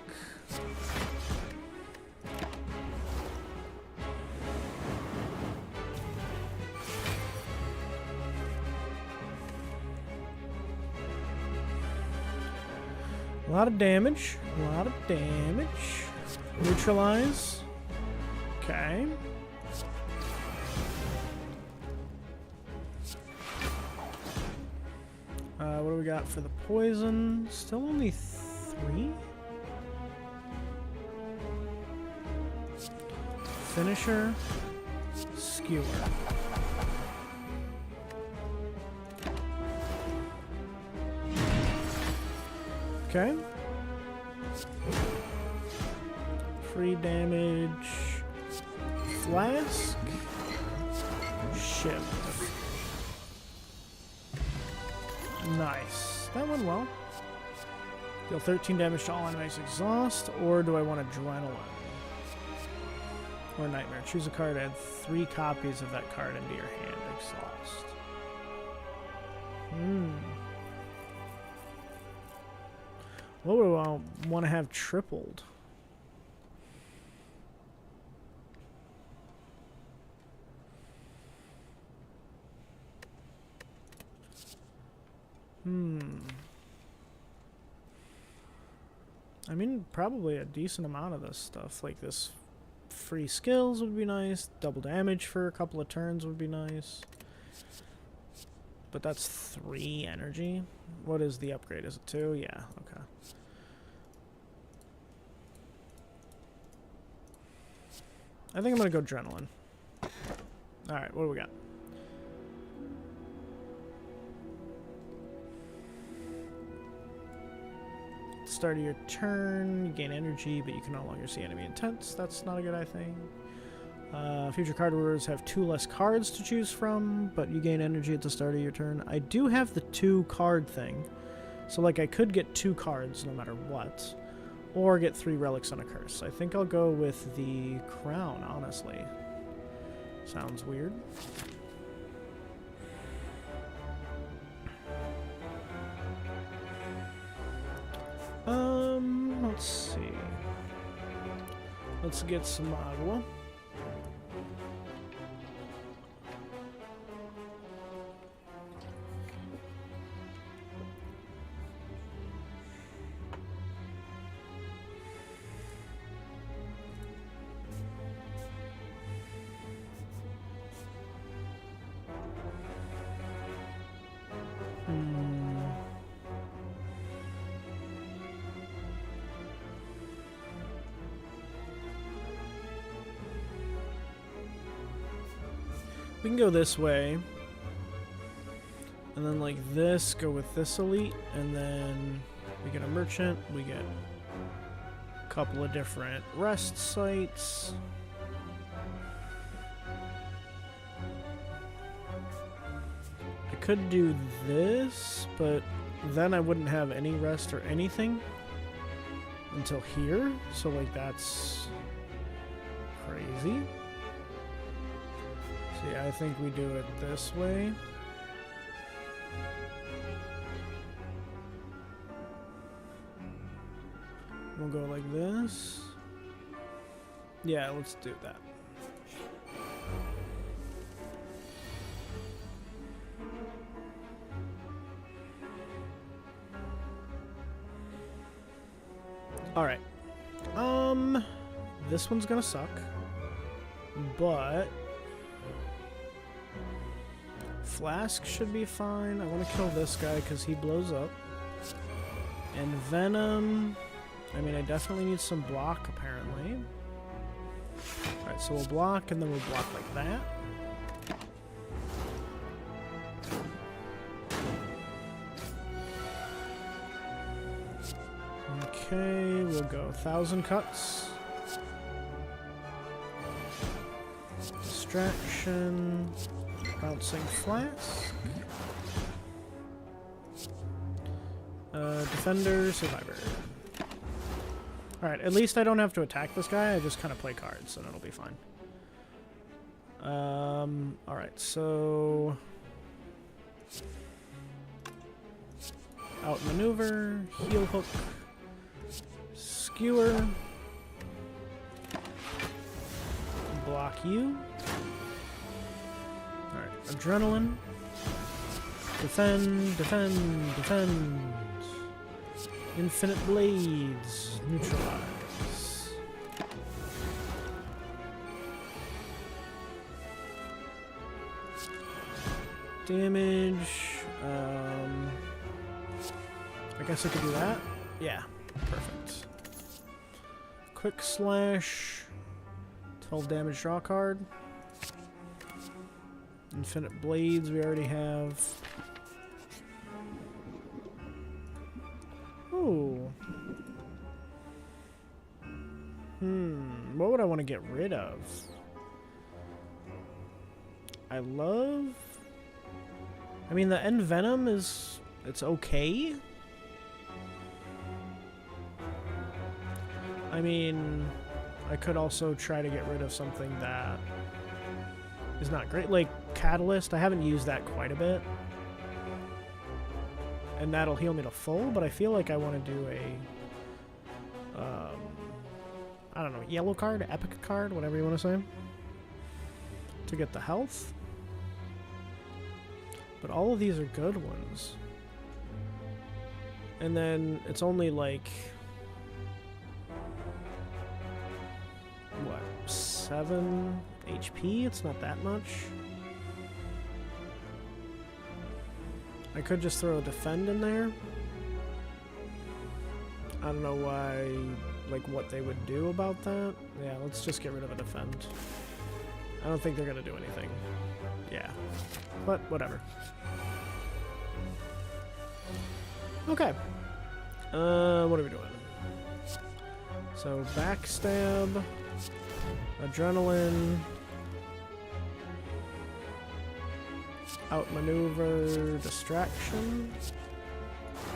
A lot of damage. A lot of damage. Neutralize. Okay. What do we got for the poison? Still only 3? Finisher. Skewer. Okay. Free damage. Flask. Shiv. Nice. That went well. Deal 13 damage to all enemies exhaust, or do I want Adrenaline? Or Nightmare. Choose a card, add 3 copies of that card into your hand. Exhaust. What would I want to have tripled? I mean, probably a decent amount of this stuff. Like this free skills would be nice. Double damage for a couple of turns would be nice. But that's 3 energy. What is the upgrade? Is it 2? Yeah, okay. I think I'm gonna go adrenaline. Alright, what do we got? Start of your turn, you gain energy, but you can no longer see enemy intents. That's not a good, I think. Future card orders have 2 less cards to choose from, but you gain energy at the start of your turn. I do have the 2 card thing, so like I could get 2 cards no matter what, or get 3 relics on a curse. I think I'll go with the crown, honestly. Sounds weird. Let's see. Let's get some agua. We can go this way, and then like this, go with this elite, and then we get a merchant, we get a couple of different rest sites. I could do this, but then I wouldn't have any rest or anything until here, so like that's crazy. See, I think we do it this way. We'll go like this. Yeah, let's do that. Alright. This one's gonna suck. But Flask should be fine. I want to kill this guy because he blows up. And Venom, I mean, I definitely need some block, apparently. Alright, so we'll block, and then we'll block like that. Okay, we'll go 1,000 cuts. Distraction. Bouncing Flask. Defender, Survivor. Alright, at least I don't have to attack this guy, I just kind of play cards, and it'll be fine. Alright, so... Outmaneuver, Heel Hook, Skewer, block you. Alright, Adrenaline, defend, defend, defend, Infinite Blades, neutralize. Damage, I guess I could do that. Yeah, perfect. Quick Slash, 12 damage, draw card. Infinite Blades we already have. Ooh. What would I want to get rid of? I mean, the End Venom is... it's okay. I mean, I could also try to get rid of something that is not great. Like Catalyst, I haven't used that quite a bit. And that'll heal me to full, but I feel like I want to do a... I don't know, yellow card, epic card, whatever you want to say, to get the health. But all of these are good ones. And then it's only like... what? 7 HP? It's not that much. I could just throw a defend in there. I don't know why, like what they would do about that. Yeah, let's just get rid of a defend. I don't think they're gonna do anything. Yeah, but whatever. Okay. What are we doing? So backstab, adrenaline, outmaneuver, distraction,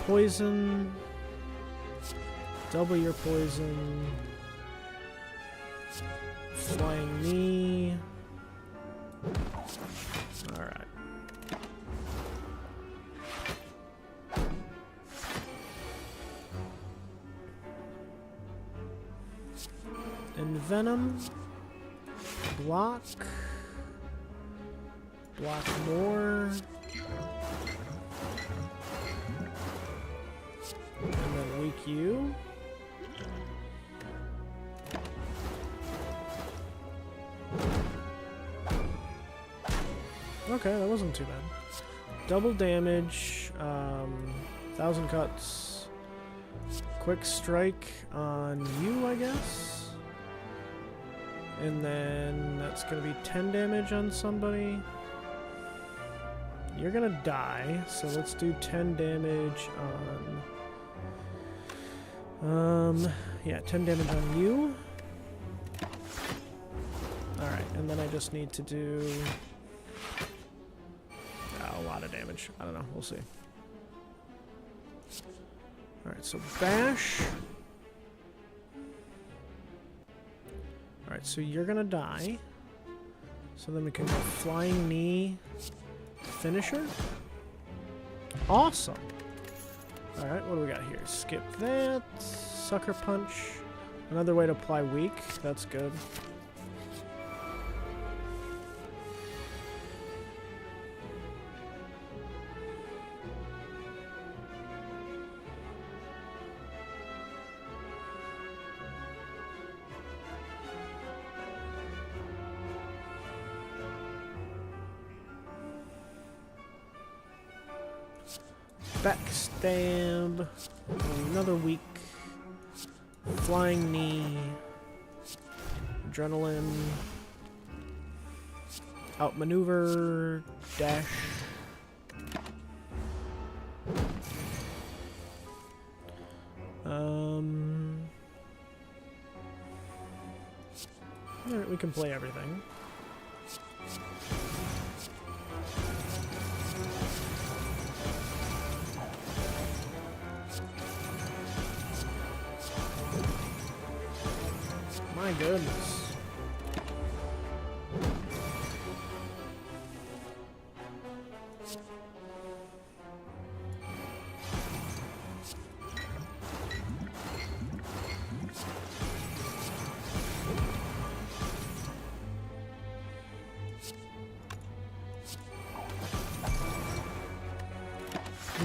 poison, double your poison, flying knee. All right. Envenom, block, block more, and then weak you. Okay, that wasn't too bad. Double damage, 1,000 cuts, quick strike on you, I guess. And then that's going to be 10 damage on somebody. You're going to die, so let's do 10 damage on... yeah, 10 damage on you. Alright, and then I just need to do... a lot of damage. I don't know, we'll see. Alright, so bash... Alright, so you're gonna die. So then we can go flying knee, finisher. Awesome! Alright, what do we got here? Skip that. Sucker punch. Another way to apply weak. That's good. Backstab, another weak, flying knee, adrenaline, outmaneuver, dash, alright, we can play everything. My goodness.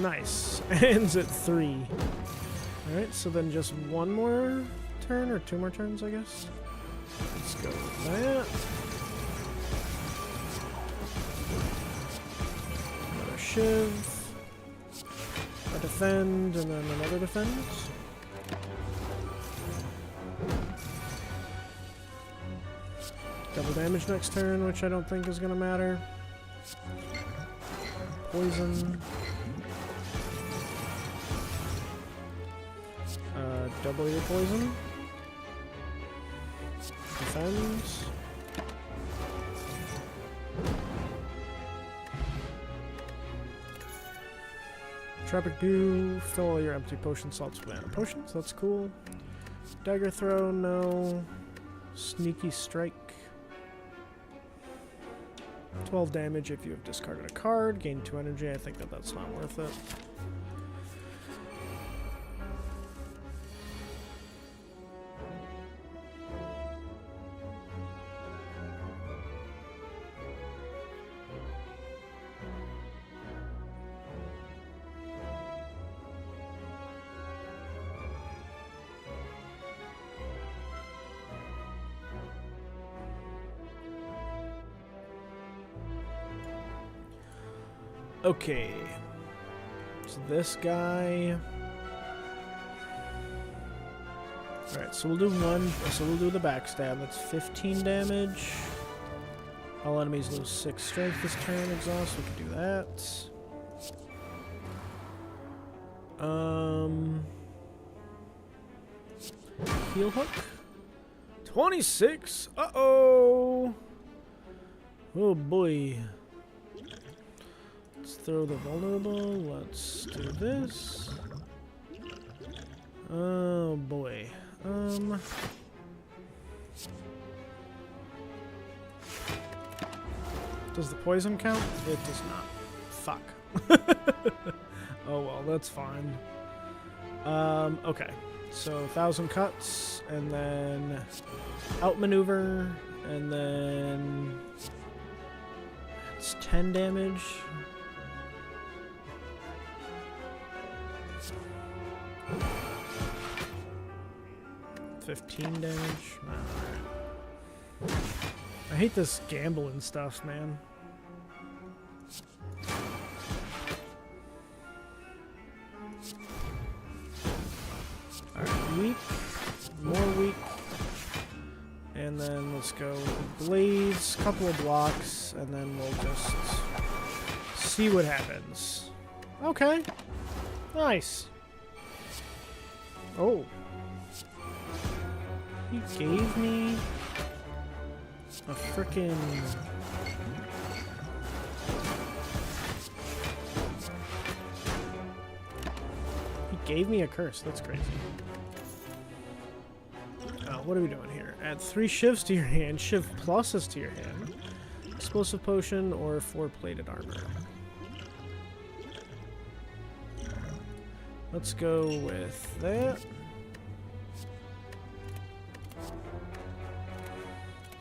Nice. Ends at 3. Alright, so then just one more turn, or 2 more turns, I guess. Let's go with that. Another shiv. A defend, and then another defend. Double damage next turn, which I don't think is going to matter. Poison. Double your poison. Defends. Tropic Dew. Fill all your empty potion slots with mana potions. That's cool. Dagger throw, no. Sneaky strike. 12 damage if you have discarded a card. Gain 2 energy. I think that's not worth it. Okay. So this guy... Alright, so we'll do one. So we'll do the backstab. That's 15 damage. All enemies lose 6 strength this turn. Exhaust. We can do that. Heel hook. 26. Uh-oh. Oh boy. Let's throw the vulnerable. Let's do this. Oh boy. Does the poison count? It does not. Fuck. Oh well, that's fine. Okay. So 1,000 cuts, and then outmaneuver, and then it's 10 damage. $15 damage. Alright. I hate this gambling stuff, man. Alright, weak. More weak. And then let's go blades, couple of blocks, and then we'll just see what happens. Okay. Nice. Oh. He gave me a frickin' He gave me a curse. That's crazy. Oh, what are we doing here? Add 3 shivs to your hand. Shiv pluses to your hand. Explosive potion or 4 plated armor. Let's go with that.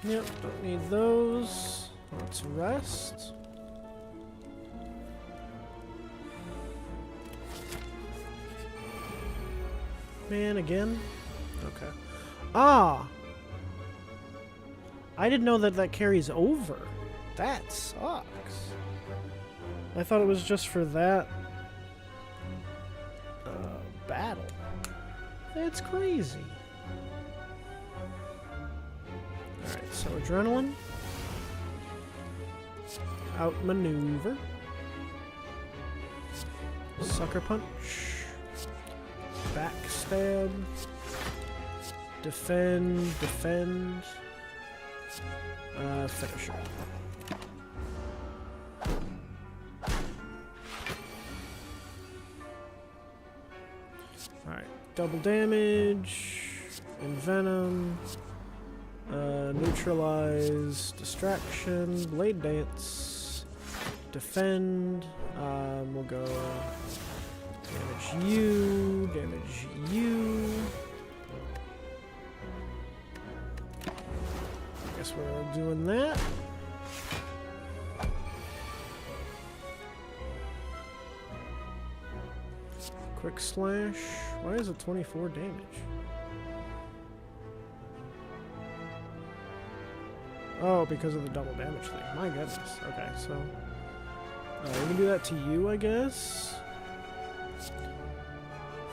Yep, don't need those. Let's rest. Man, again? Okay. Ah! I didn't know that that carries over. That sucks. I thought it was just for that battle. That's crazy. Alright, so adrenaline. Outmaneuver. Sucker punch. Backstab. Defend. Finisher. Alright, double damage. Envenom. Neutralize, distraction, blade dance, defend. We'll go damage you, damage you. I guess we're doing that. Quick slash. Why is it 24 damage? Oh, because of the double damage thing. My goodness. Okay, so we can do that to you, I guess.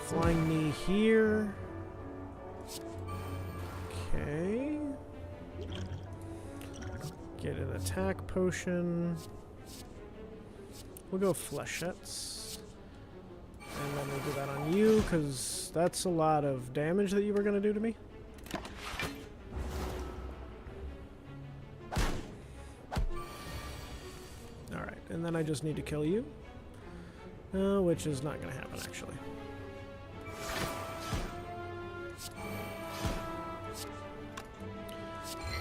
Flying knee here. Okay. Get an attack potion. We'll go flechettes. And then we'll do that on you, because that's a lot of damage that you were going to do to me. And then I just need to kill you. Which is not going to happen, actually.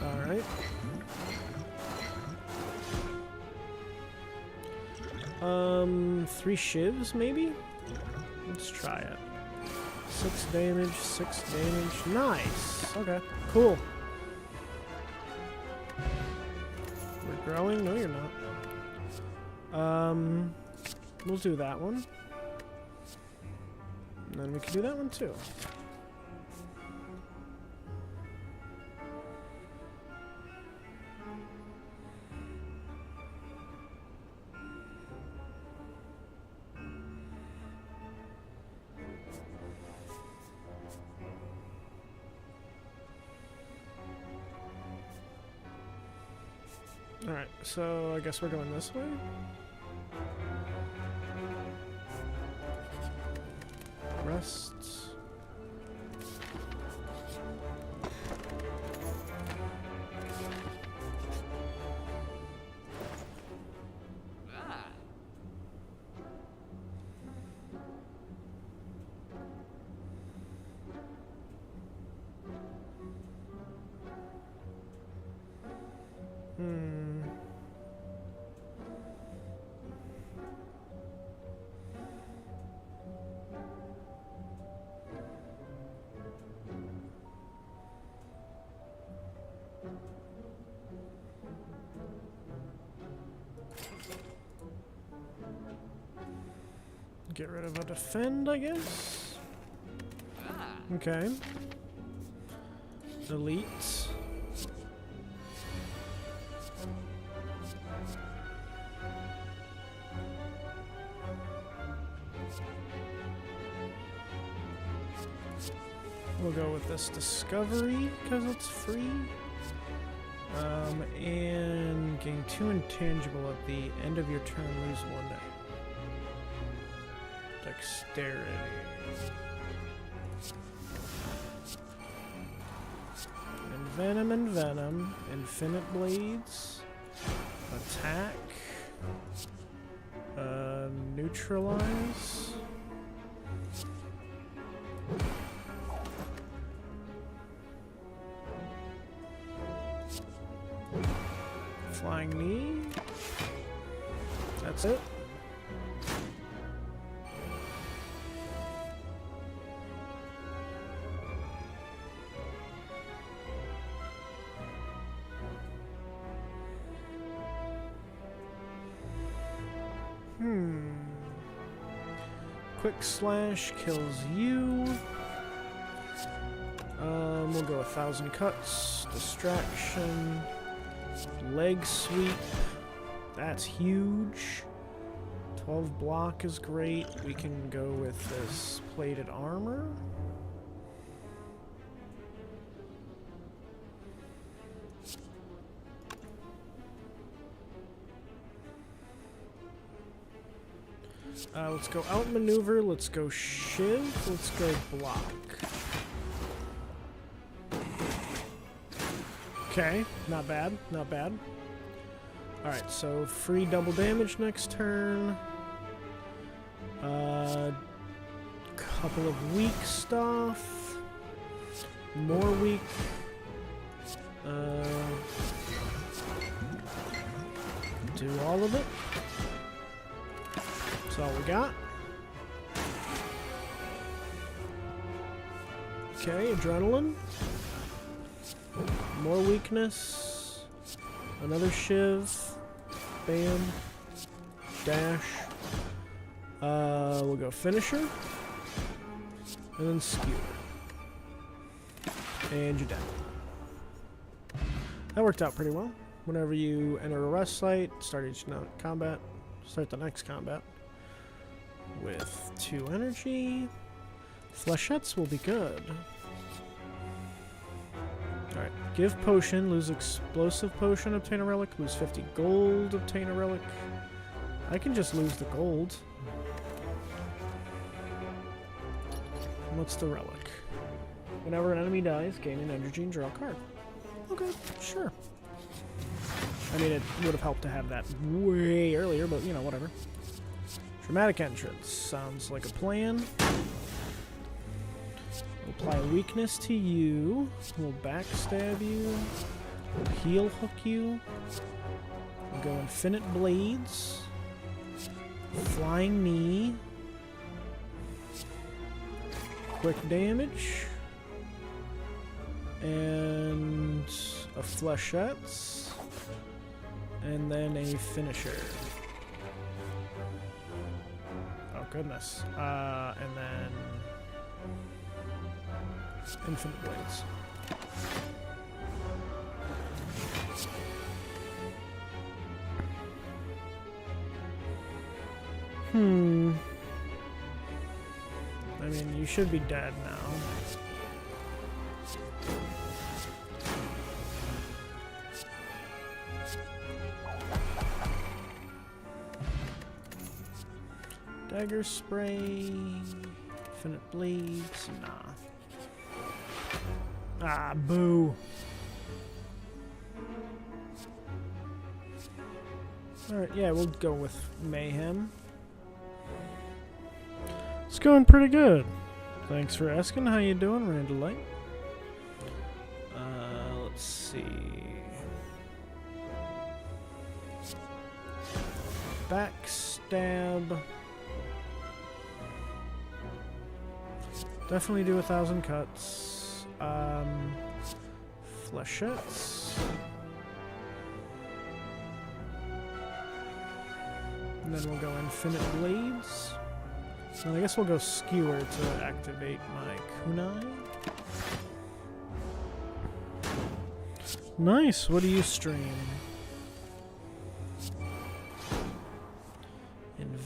Alright. 3 shivs, maybe? Let's try it. 6 damage, 6 damage. Nice! Okay, cool. We're growing? No, you're not. We'll do that one. And then we can do that one too. Alright, so I guess we're going this way? Rests. Get rid of a defend, I guess. Okay. Elite. We'll go with this discovery because it's free. And gain 2 intangible at the end of your turn, lose 1 dexterity. And venom, infinite blades, attack, neutralize. Flying knee. That's it. Quick slash kills you. We'll go 1,000 cuts. Distraction. Leg sweep. That's huge. 12 block is great. We can go with this plated armor. Let's go outmaneuver, let's go shiv, let's go block. Okay, not bad, not bad. Alright, so free double damage next turn. Couple of weak stuff. More weak. Do all of it. That's all we got. Okay, adrenaline. More weakness. Another shiv. Bam. Dash. We'll go finisher. And then skewer. And you're down. That worked out pretty well. Whenever you enter a rest site, start each combat. Start the next combat. With 2 energy. Flechettes will be good. Alright. Give potion, lose explosive potion, obtain a relic, lose 50 gold, obtain a relic. I can just lose the gold. What's the relic? Whenever an enemy dies, gain an energy and draw a card. Okay, sure. I mean, it would have helped to have that way earlier, but you know, whatever. Dramatic entrance. Sounds like a plan. We'll apply a weakness to you. We'll backstab you. We'll heel hook you. We'll go infinite blades. Flying knee. Quick damage. And a flechettes. And then a finisher. Oh goodness. And then infinite blades. I mean, you should be dead now. Dagger spray. Infinite bleeds. Nah. Ah, boo. Alright, yeah, we'll go with Mayhem. It's going pretty good. Thanks for asking. How you doing, Randallite? Let's see. Backstab. Definitely do 1,000 cuts. Flechettes. And then we'll go Infinite Blades. And I guess we'll go Skewer to activate my kunai. Nice. What do you stream?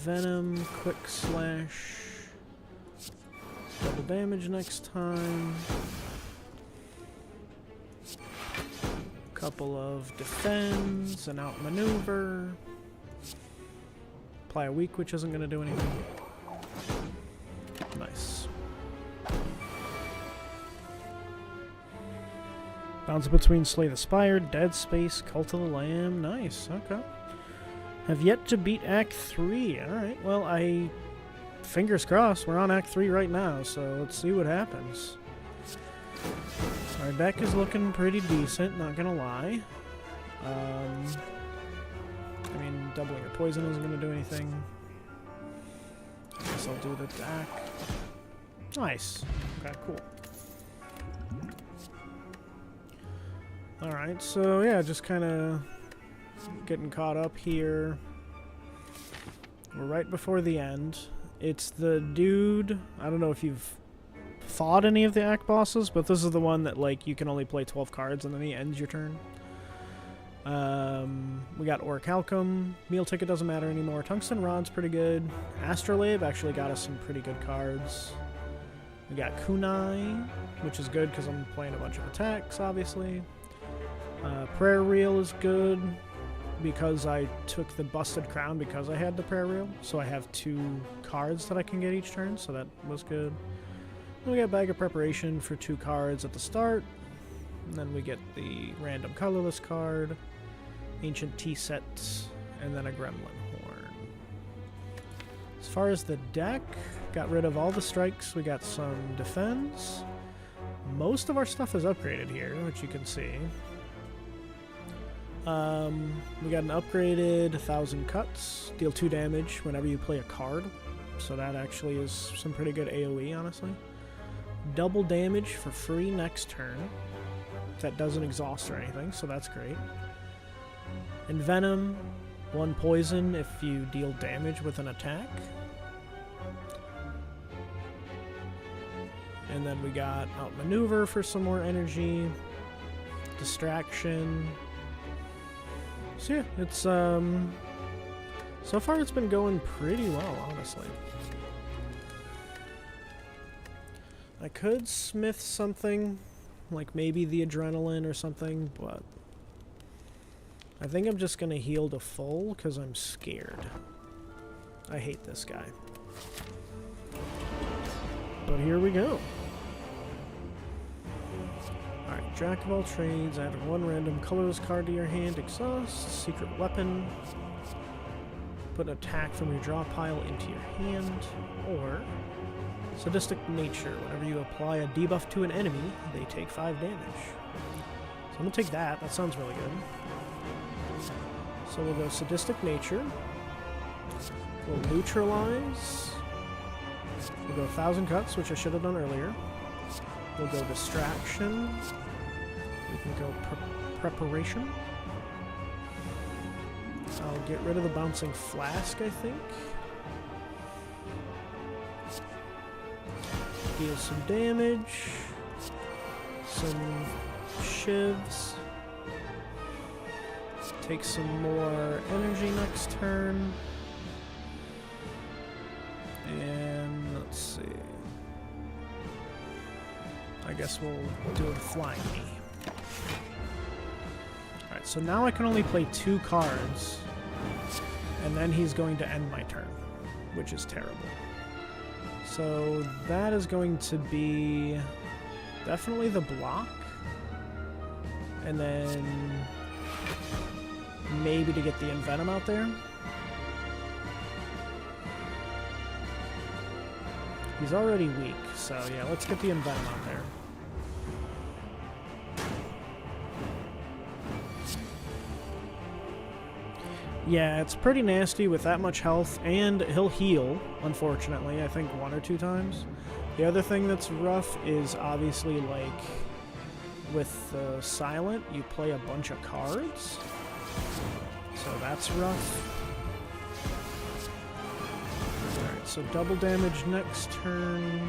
Venom, quick slash, double damage next time, couple of defends, and outmaneuver, apply a weak, which isn't going to do anything. Nice. Bounce between Slay the Spire, Dead Space, Cult of the Lamb. Nice, okay. Have yet to beat Act 3. Alright, well, fingers crossed, we're on Act 3 right now, so let's see what happens. Our deck is looking pretty decent, not gonna lie. I mean, doubling your poison isn't gonna do anything. I guess I'll do the attack. Nice. Okay, cool. Alright, so yeah, just kinda getting caught up here. We're right before the end. It's the dude, I don't know if you've fought any of the act bosses, but this is the one that, like, you can only play 12 cards and then he ends your turn. We got Orichalcum. Meal Ticket doesn't matter anymore. Tungsten Rod's pretty good. Astrolabe actually got us some pretty good cards. We got Kunai, which is good because I'm playing a bunch of attacks, obviously. Prayer Reel is good because I took the Busted Crown because I had the Prayer Reel, so I have 2 cards that I can get each turn, so that was good. We got Bag of Preparation for 2 cards at the start, and then we get the random colorless card, Ancient Tea Set, and then a Gremlin Horn. As far as the deck, got rid of all the strikes, we got some defense. Most of our stuff is upgraded here, which you can see. We got an upgraded 1,000 cuts, deal 2 damage whenever you play a card, so that actually is some pretty good AoE, honestly. Double damage for free next turn. That doesn't exhaust or anything, so that's great. And Venom, 1 poison if you deal damage with an attack. And then we got Outmaneuver for some more energy. Distraction. So yeah, it's, so far it's been going pretty well, honestly. I could smith something, like maybe the adrenaline or something, but I think I'm just gonna heal to full because I'm scared. I hate this guy. But here we go. Alright, Jack of all trades, add 1 random colorless card to your hand, exhaust, secret weapon, put an attack from your draw pile into your hand, or Sadistic Nature. Whenever you apply a debuff to an enemy, they take 5 damage. So I'm going to take that. That sounds really good. So we'll go Sadistic Nature. We'll Neutralize. We'll go 1,000 cuts, which I should have done earlier. We'll go Distraction. We can go Preparation. I'll get rid of the Bouncing Flask, I think. Deal some damage. Some shivs. Take some more energy next turn. And let's see. I guess we'll do a Flying Knee. Alright, so now I can only play 2 cards, and then he's going to end my turn. which is terrible. So that is going to be definitely the block. And then maybe to get the Envenom out there. He's already weak, so yeah, let's get the Envenom out there. Yeah, it's pretty nasty with that much health, and he'll heal, unfortunately, I think 1 or 2 times. The other thing that's rough is obviously, like, with the Silent, you play a bunch of cards, so that's rough. Alright, so double damage next turn.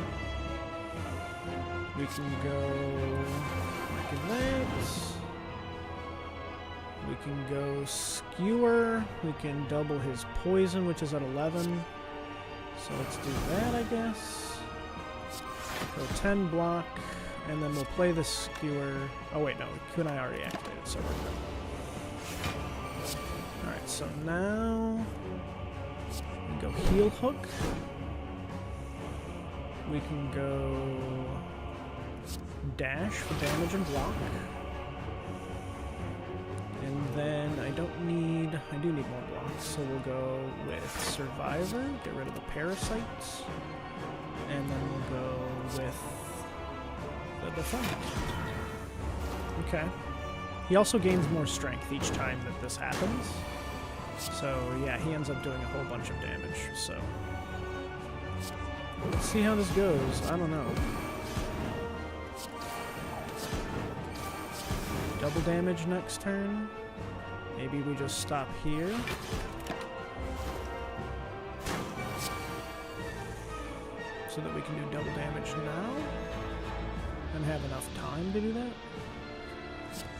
We can go like that. We can go Skewer. We can double his poison, which is at 11. So let's do that, I guess. Go 10 block, and then we'll play the Skewer. Oh wait, no, Kunai already activated, so we're good. Alright, so now we can go Heal Hook. We can go Dash for damage and block. And then I do need more blocks, so we'll go with Survivor, get rid of the Parasites, and then we'll go with the Defend. Okay. He also gains more strength each time that this happens, so yeah, he ends up doing a whole bunch of damage, so let's see how this goes. I don't know. Double damage next turn. Maybe we just stop here. So that we can do double damage now. And have enough time to do that.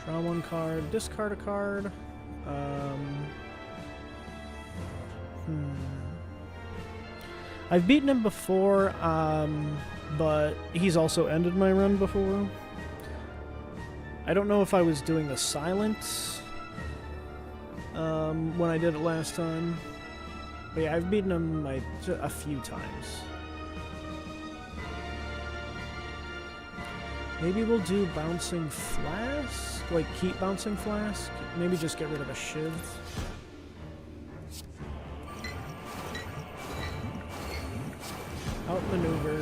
Draw 1 card, discard a card. I've beaten him before, but he's also ended my run before. I don't know if I was doing the Silence when I did it last time. But yeah, I've beaten him a few times. Maybe we'll do Bouncing Flask? Like, keep Bouncing Flask? Maybe just get rid of a Shiv. Outmaneuver.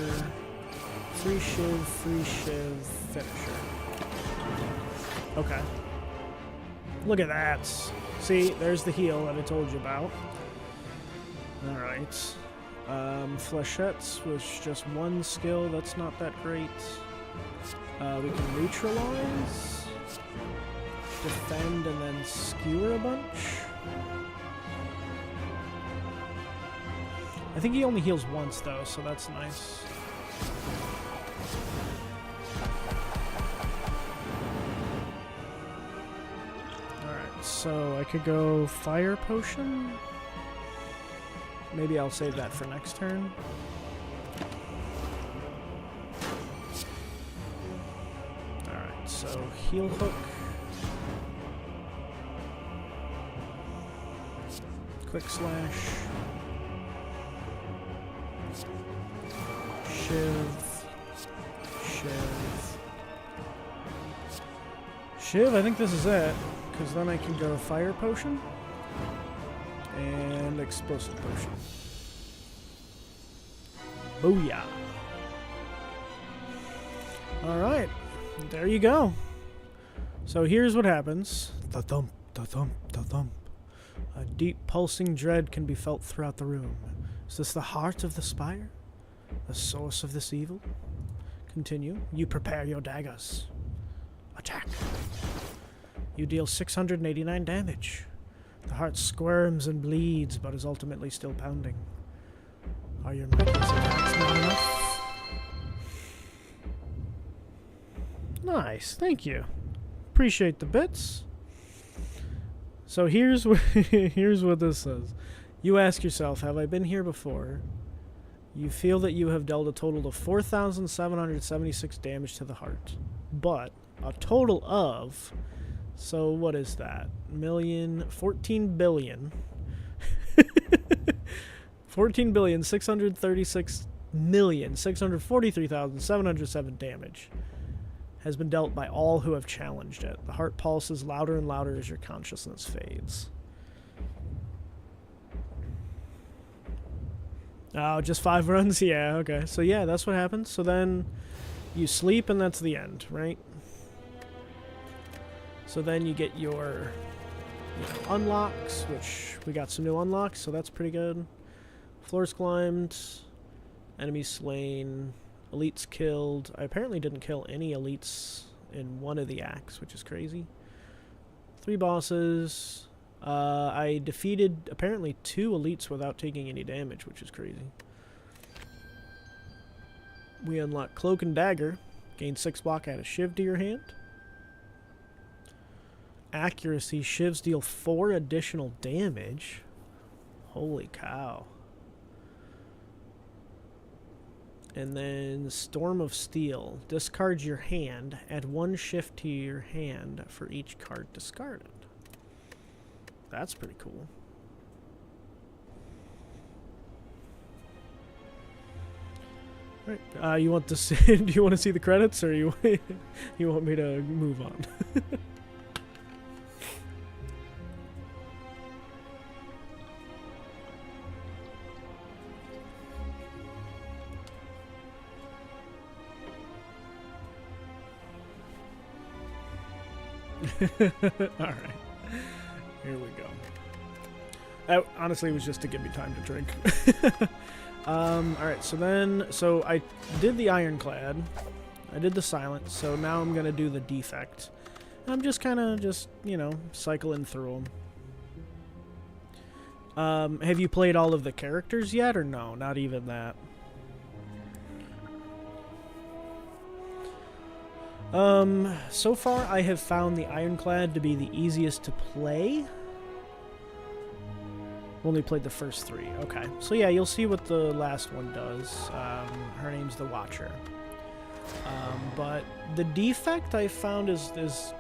Free Shiv, Finisher. Okay. Look at that. See, there's the heal that I told you about. Alright. Flechettes was just 1 skill. That's not that great. We can neutralize. Defend and then skewer a bunch. I think he only heals once though, so that's nice. So I could go Fire Potion. Maybe I'll save that for next turn. Alright, so Heal Hook. Quick Slash. Shiv. Shiv, I think this is it. Because then I can go Fire Potion and Explosive Potion. Booyah! Alright, there you go. So here's what happens. Da-thump, da-thump, da-thump. A deep pulsing dread can be felt throughout the room. Is this the heart of the Spire? The source of this evil? Continue. You prepare your daggers. Attack. You deal 689 damage. The heart squirms and bleeds, but is ultimately still pounding. Are your miraculous attacks not enough? Nice, thank you. Appreciate the bits. So here's what here's what this says. You ask yourself, have I been here before? You feel that you have dealt a total of 4,776 damage to the heart, but a total of, so what is that? 14 billion. 14,636,643,707 damage has been dealt by all who have challenged it. The heart pulses louder and louder as your consciousness fades. Oh, just 5 runs? Yeah, okay. So yeah, that's what happens. So then you sleep and that's the end, right? So then you get your unlocks, which we got some new unlocks, so that's pretty good. Floors climbed, enemies slain, elites killed. I apparently didn't kill any elites in one of the acts, which is crazy. 3 bosses. I defeated apparently 2 elites without taking any damage, which is crazy. We unlock Cloak and Dagger. Gain 6 block, add a shiv to your hand. Accuracy. Shivs deal 4 additional damage. Holy cow. And then Storm of Steel. Discard your hand. Add 1 shift to your hand for each card discarded. That's pretty cool. All right. You want to see? Do you want to see the credits, or you want me to move on? All right. Here we go. That honestly was just to give me time to drink. Alright, so I did the Ironclad. I did the Silent, so now I'm going to do the Defect. I'm just kind of cycling through them. Have you played all of the characters yet, or no? Not even that. So far I have found the Ironclad to be the easiest to play. Only played the first 3. Okay. So yeah, you'll see what the last one does. Her name's the Watcher. But the Defect I found is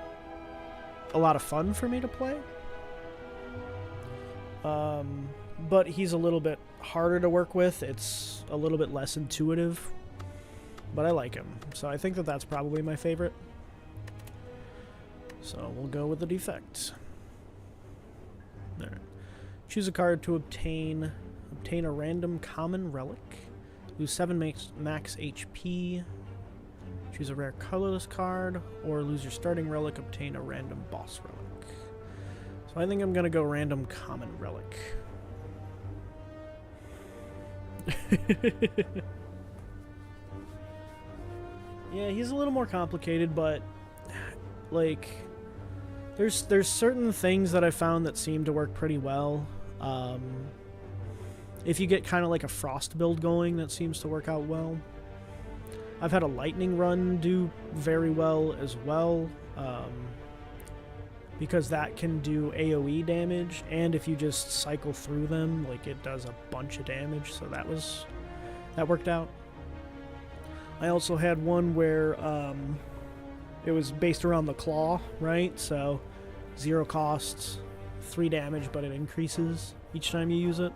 a lot of fun for me to play. But he's a little bit harder to work with. It's a little bit less intuitive. But I like him. So I think that that's probably my favorite. So we'll go with the Defect. Alright. Choose a card to obtain a random common relic. Lose 7 max HP. Choose a rare colorless card, or lose your starting relic, obtain a random boss relic. So I think I'm gonna go random common relic. Yeah, he's a little more complicated, but like there's certain things that I found that seem to work pretty well. If you get kind of like a frost build going, that seems to work out well. I've had a lightning run do very well as well, because that can do AoE damage, and if you just cycle through them, like, it does a bunch of damage, so that worked out. I also had one where it was based around the claw, right? So 0 costs, 3 damage, but it increases each time you use it.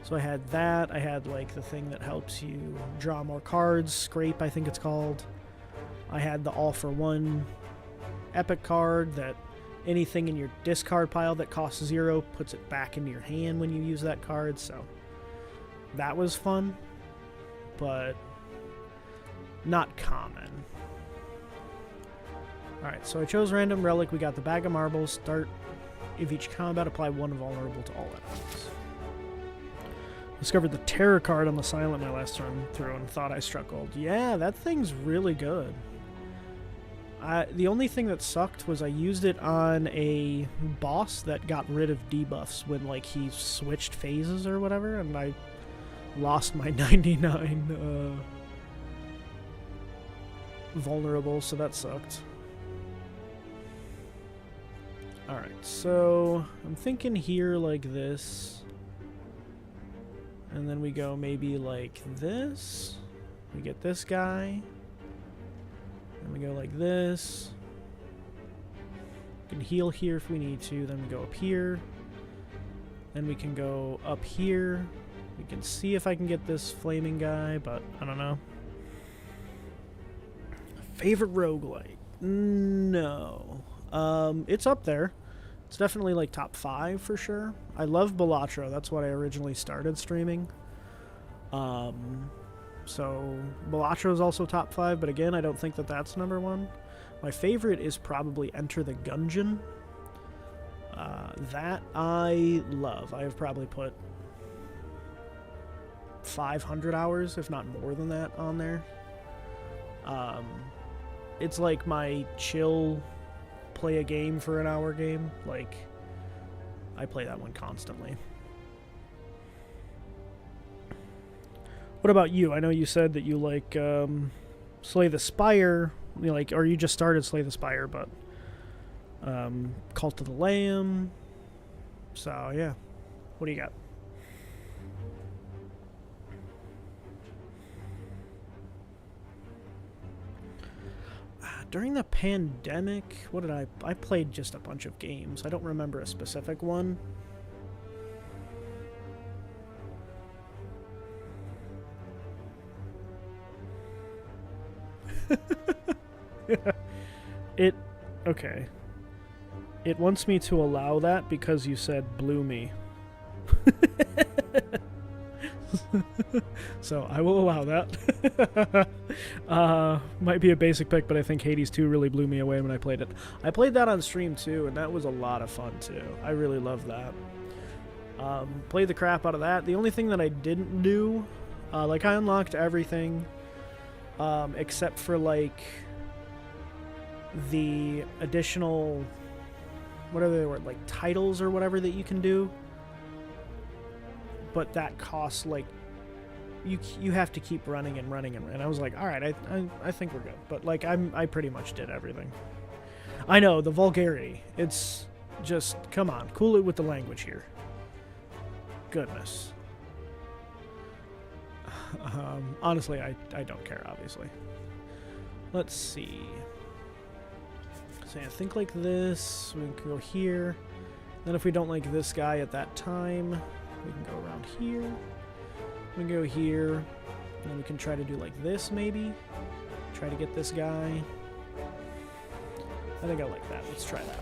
So I had that. I had like the thing that helps you draw more cards, Scrape I think it's called. I had the All for One epic card that anything in your discard pile that costs 0 puts it back into your hand when you use that card, so that was fun, but not common. Alright, so I chose random relic. We got the bag of marbles. Start of each combat, apply 1 vulnerable to all enemies. Discovered the terror card on the Silent my last run through and thought I struck gold. Yeah, that thing's really good. The only thing that sucked was I used it on a boss that got rid of debuffs when like he switched phases or whatever, and I lost my 99 vulnerable, so that sucked. Alright, so I'm thinking here like this. And then we go maybe like this. We get this guy. And we go like this. We can heal here if we need to. Then we go up here. Then we can go up here. We can see if I can get this flaming guy, but I don't know. Favorite roguelite? No. It's up there. It's definitely like top 5 for sure. I love Balatro. That's what I originally started streaming. So Balatro is also top 5, but again, I don't think that that's number 1. My favorite is probably Enter the Gungeon. That I love. I have probably put 500 hours, if not more than that, on there. It's like my chill play a game for an hour game. Like, I play that one constantly. What about you? I know you said that you like Slay the Spire, you like, or you just started Slay the Spire, but Cult of the Lamb. So yeah, what do you got? During the pandemic, what did I played just a bunch of games. I don't remember a specific one. Okay. It wants me to allow that because you said blue me. So I will allow that. Might be a basic pick, but I think Hades 2 really blew me away when I played it. I played that on stream too, and that was a lot of fun too. I really loved that. Played the crap out of that. The only thing that I didn't do, like I unlocked everything, except for like the additional, whatever they were, like titles or whatever that you can do. But that costs like you have to keep running and running and I was like, all right, I think we're good. But like I pretty much did everything. I know the vulgarity. It's just, come on, cool it with the language here. Goodness. Honestly, I don't care, obviously. Let's see. So I think like this. We can go here. Then if we don't like this guy at that time, we can go around here. We can go here. And then we can try to do like this, maybe. Try to get this guy. I think I like that. Let's try that.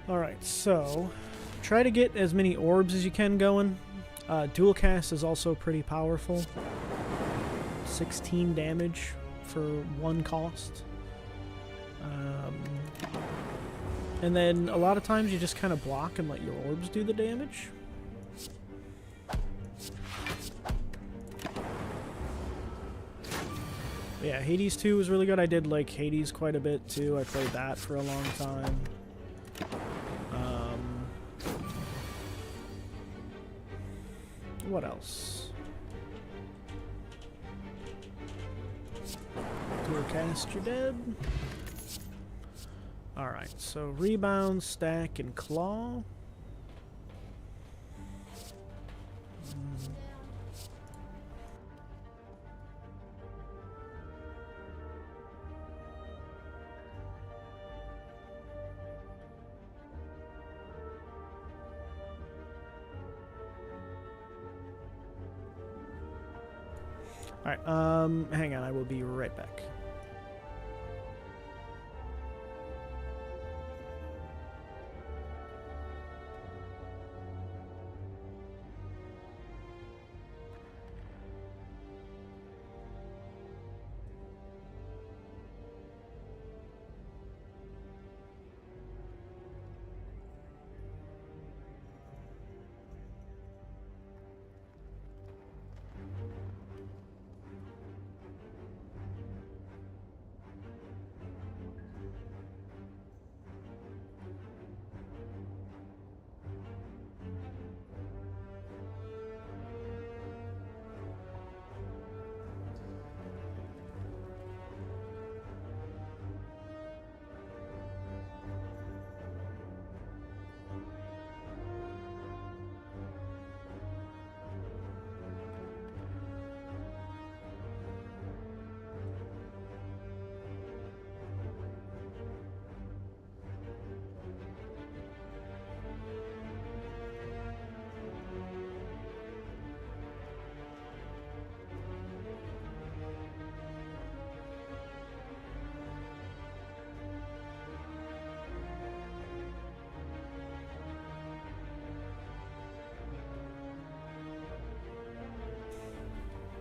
Alright, so try to get as many orbs as you can going. Dual cast is also pretty powerful. 16 damage for 1 cost. And then a lot of times you just kind of block and let your orbs do the damage. Yeah, Hades 2 was really good. I did like Hades quite a bit too. I played that for a long time. What else? Dual cast, you're dead. Alright, so rebound, stack, and claw. Alright, hang on, I will be right back.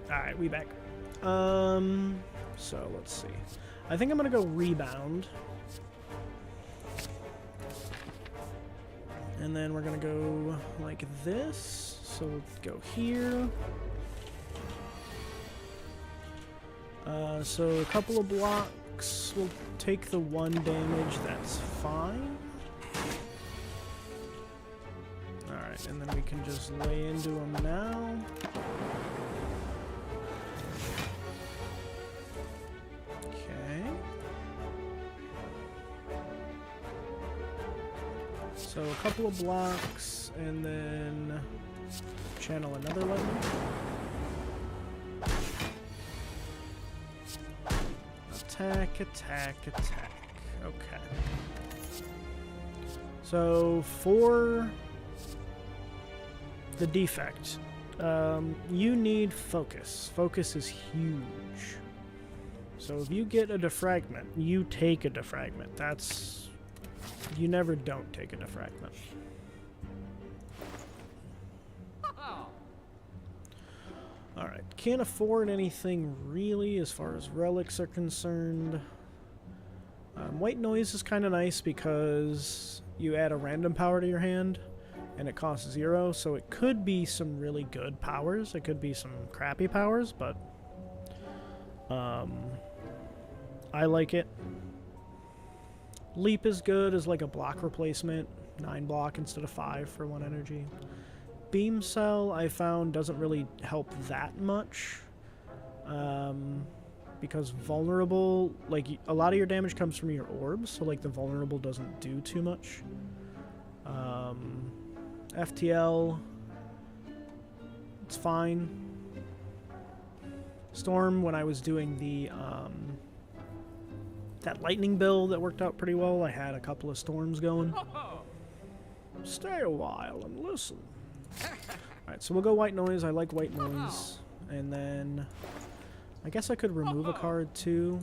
Alright, we back. So let's see. I think I'm gonna go rebound. And then we're gonna go like this. So we'll go here. So a couple of blocks will take the 1 damage, that's fine. Alright, and then we can just lay into them now. Okay. So a couple of blocks, and then channel another lightning. Attack, attack, attack. Okay. So for the defect, you need focus. Focus is huge. So if you get a defragment, you take a defragment. That's... You never don't take a defragment. Alright, can't afford anything really as far as relics are concerned. White noise is kind of nice because you add a random power to your hand and it costs 0, so it could be some really good powers. It could be some crappy powers, but I like it. Leap is good as like a block replacement, 9 block instead of 5 for 1 energy. Beam Cell, I found, doesn't really help that much. Because vulnerable, like, a lot of your damage comes from your orbs, so, like, the vulnerable doesn't do too much. FTL, it's fine. Storm, when I was doing the, that lightning build that worked out pretty well, I had a couple of storms going. Stay a while and listen. Alright, so we'll go white noise. I like white noise. And then I guess I could remove a card too.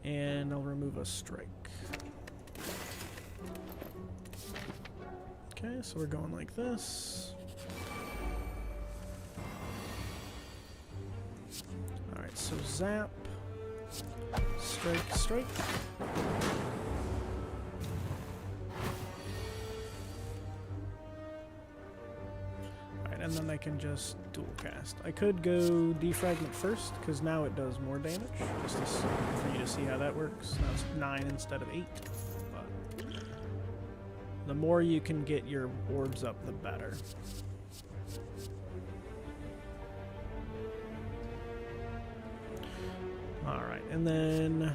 And I'll remove a strike. Okay, so we're going like this. Alright, so zap. Strike, strike. And then I can just dual cast. I could go defragment first, because now it does more damage, just for you to see how that works. Now it's 9 instead of 8. But the more you can get your orbs up, the better. Alright, and then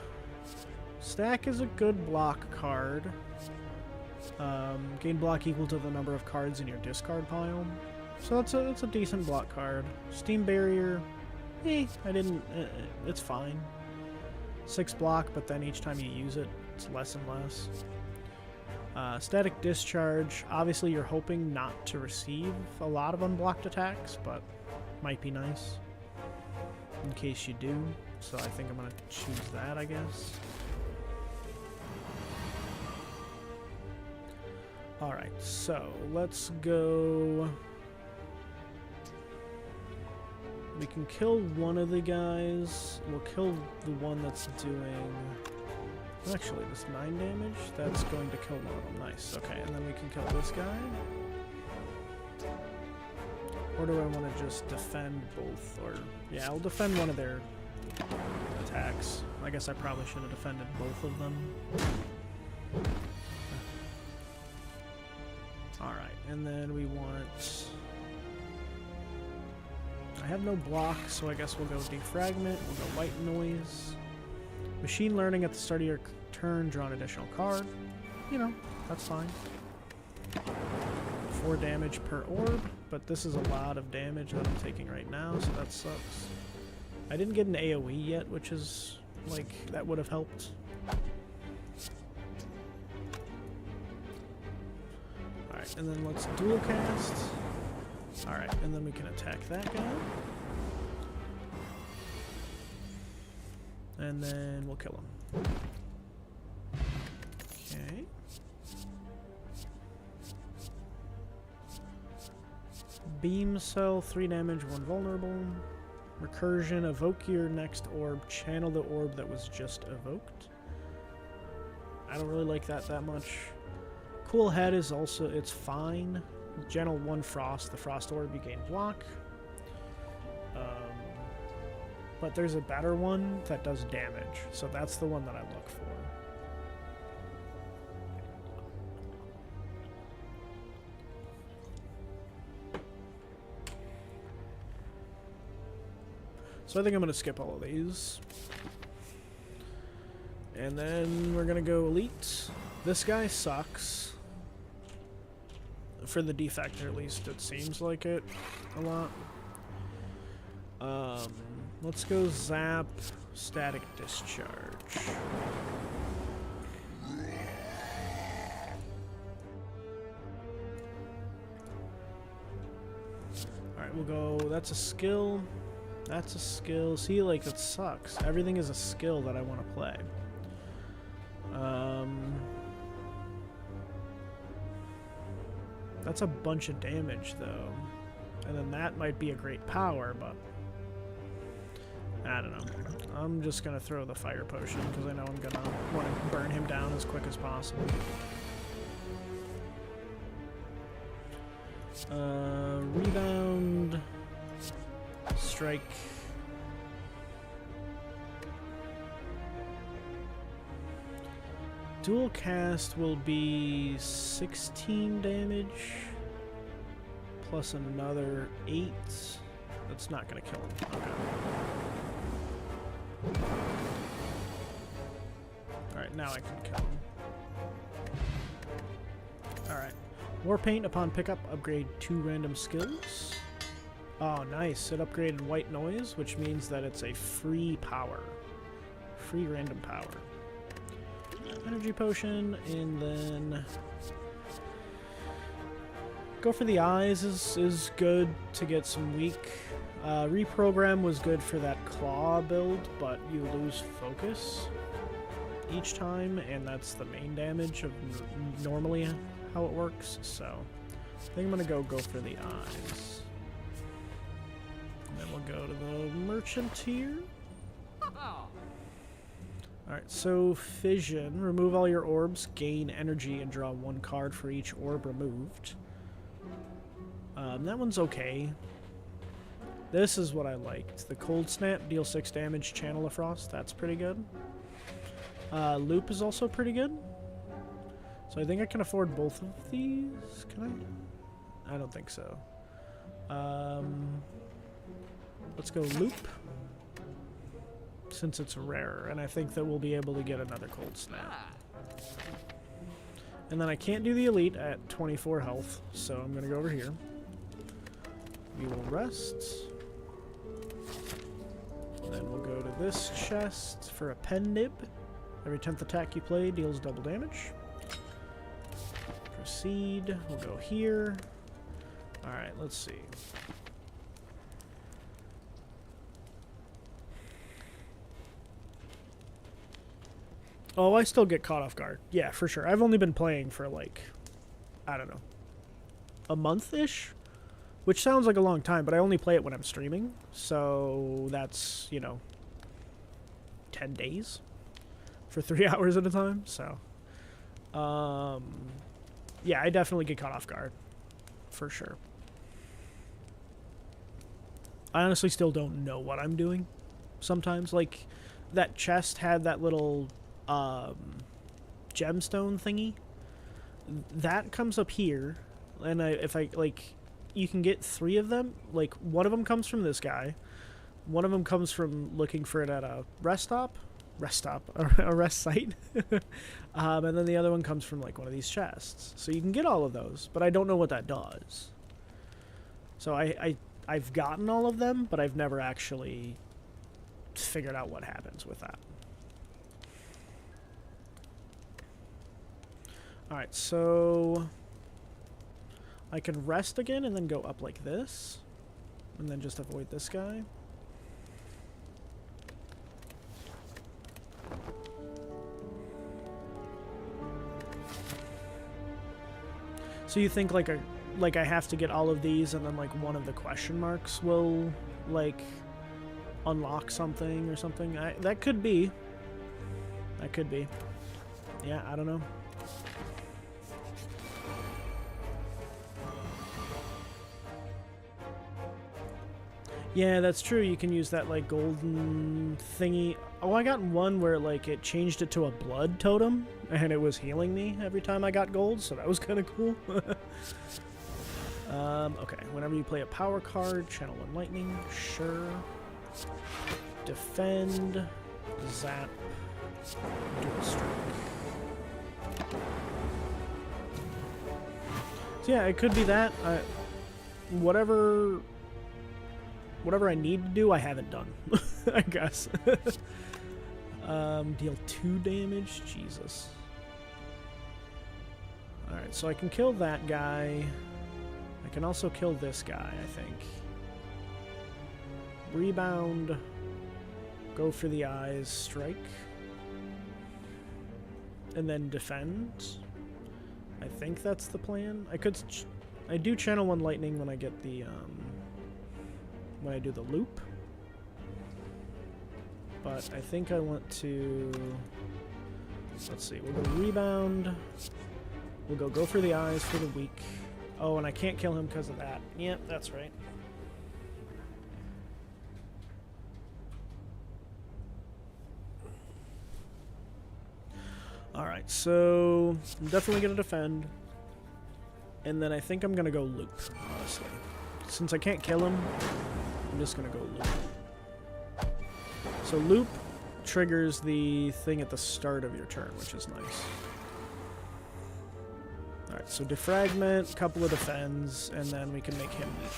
stack is a good block card. Gain block equal to the number of cards in your discard pile. So it's a decent block card. Steam Barrier, it's fine. 6 block, but then each time you use it, it's less and less. Static Discharge, obviously you're hoping not to receive a lot of unblocked attacks, but might be nice in case you do. So I think I'm going to choose that, I guess. Alright, so let's go... We can kill one of the guys. We'll kill the one that's doing... Actually, this 9 damage, that's going to kill one of them. Nice. Okay, and then we can kill this guy. Or do I want to just defend both? Or yeah, I'll defend one of their attacks. I guess I probably should have defended both of them. Alright, and then we want... I have no block, so I guess we'll go defragment, we'll go white noise. Machine learning at the start of your turn, draw an additional card. You know, that's fine. 4 damage per orb, but this is a lot of damage that I'm taking right now, so that sucks. I didn't get an AoE yet, which is, like, that would have helped. Alright, and then let's dual cast. Alright, and then we can attack that guy. And then we'll kill him. Okay. Beam cell, 3 damage, 1 vulnerable. Recursion, evoke your next orb, channel the orb that was just evoked. I don't really like that much. Cool head is also, it's fine. Gentle 1 frost, the frost orb you gain block. But there's a better one that does damage, so that's the one that I look for. So I think I'm going to skip all of these. And then we're going to go elite. This guy sucks. For the defector, at least, it seems like it a lot. Let's go zap, static discharge. Alright, we'll go, that's a skill. That's a skill. See, like, it sucks. Everything is a skill that I want to play. That's a bunch of damage, though. And then that might be a great power, but I don't know. I'm just going to throw the fire potion, because I know I'm going to want to burn him down as quick as possible. Rebound. Strike. Dual cast will be 16 damage plus another 8. That's not going to kill him. Okay. Alright, now I can kill him. Alright. Warpaint upon pickup, upgrade 2 random skills. Oh, nice. It upgraded white noise, which means that it's a free power. Free random power. Energy potion, and then go for the eyes is good to get some weak. Reprogram was good for that claw build, but you lose focus each time, and that's the main damage of normally how it works. So I think I'm gonna go for the eyes. And then we'll go to the merchant here. Alright, so Fission. Remove all your orbs, gain energy, and draw 1 card for each orb removed. That one's okay. This is what I liked. The Cold Snap, deal 6 damage, channel a frost. That's pretty good. Loop is also pretty good. So I think I can afford both of these. Can I? I don't think so. Let's go Loop, since it's rarer, and I think that we'll be able to get another Cold Snap. And then I can't do the Elite at 24 health, so I'm going to go over here. We will rest. And then we'll go to this chest for a Pen Nib. Every 10th attack you play deals double damage. Proceed. We'll go here. Alright, let's see. Oh, I still get caught off guard. Yeah, for sure. I've only been playing for, like, I don't know, a month-ish? Which sounds like a long time, but I only play it when I'm streaming. So that's, you know, 10 days for 3 hours at a time. So, yeah, I definitely get caught off guard. For sure. I honestly still don't know what I'm doing sometimes. Like, that chest had that little gemstone thingy that comes up here, and if I like, you can get 3 of them. Like, one of them comes from this guy, one of them comes from looking for it at a rest site, and then the other one comes from like one of these chests. So you can get all of those, but I don't know what that does. So I've gotten all of them, but I've never actually figured out what happens with that. Alright, so I can rest again and then go up like this, and then just avoid this guy. So you think like like I have to get all of these, and then like one of the question marks will like unlock something or something. That could be. That could be. Yeah, I don't know. Yeah, that's true. You can use that like golden thingy. Oh, I got one where like it changed it to a blood totem and it was healing me every time I got gold, so that was kind of cool. Okay, whenever you play a power card, channel 1 lightning, sure. Defend, zap, dual strike. So yeah, it could be that. Whatever I need to do, I haven't done, I guess. Deal 2 damage? Jesus. Alright, so I can kill that guy. I can also kill this guy, I think. Rebound. Go for the eyes. Strike. And then defend. I think that's the plan. I do channel 1 lightning when I get the, when I do the loop. But I think I want to... Let's see, we'll go rebound. We'll go for the eyes for the weak. Oh, and I can't kill him because of that. Yep, that's right. Alright, so I'm definitely going to defend. And then I think I'm going to go loop, honestly. Since I can't kill him, I'm just going to go loop. So loop triggers the thing at the start of your turn, which is nice. Alright, so defragment, couple of defends, and then we can make him weak.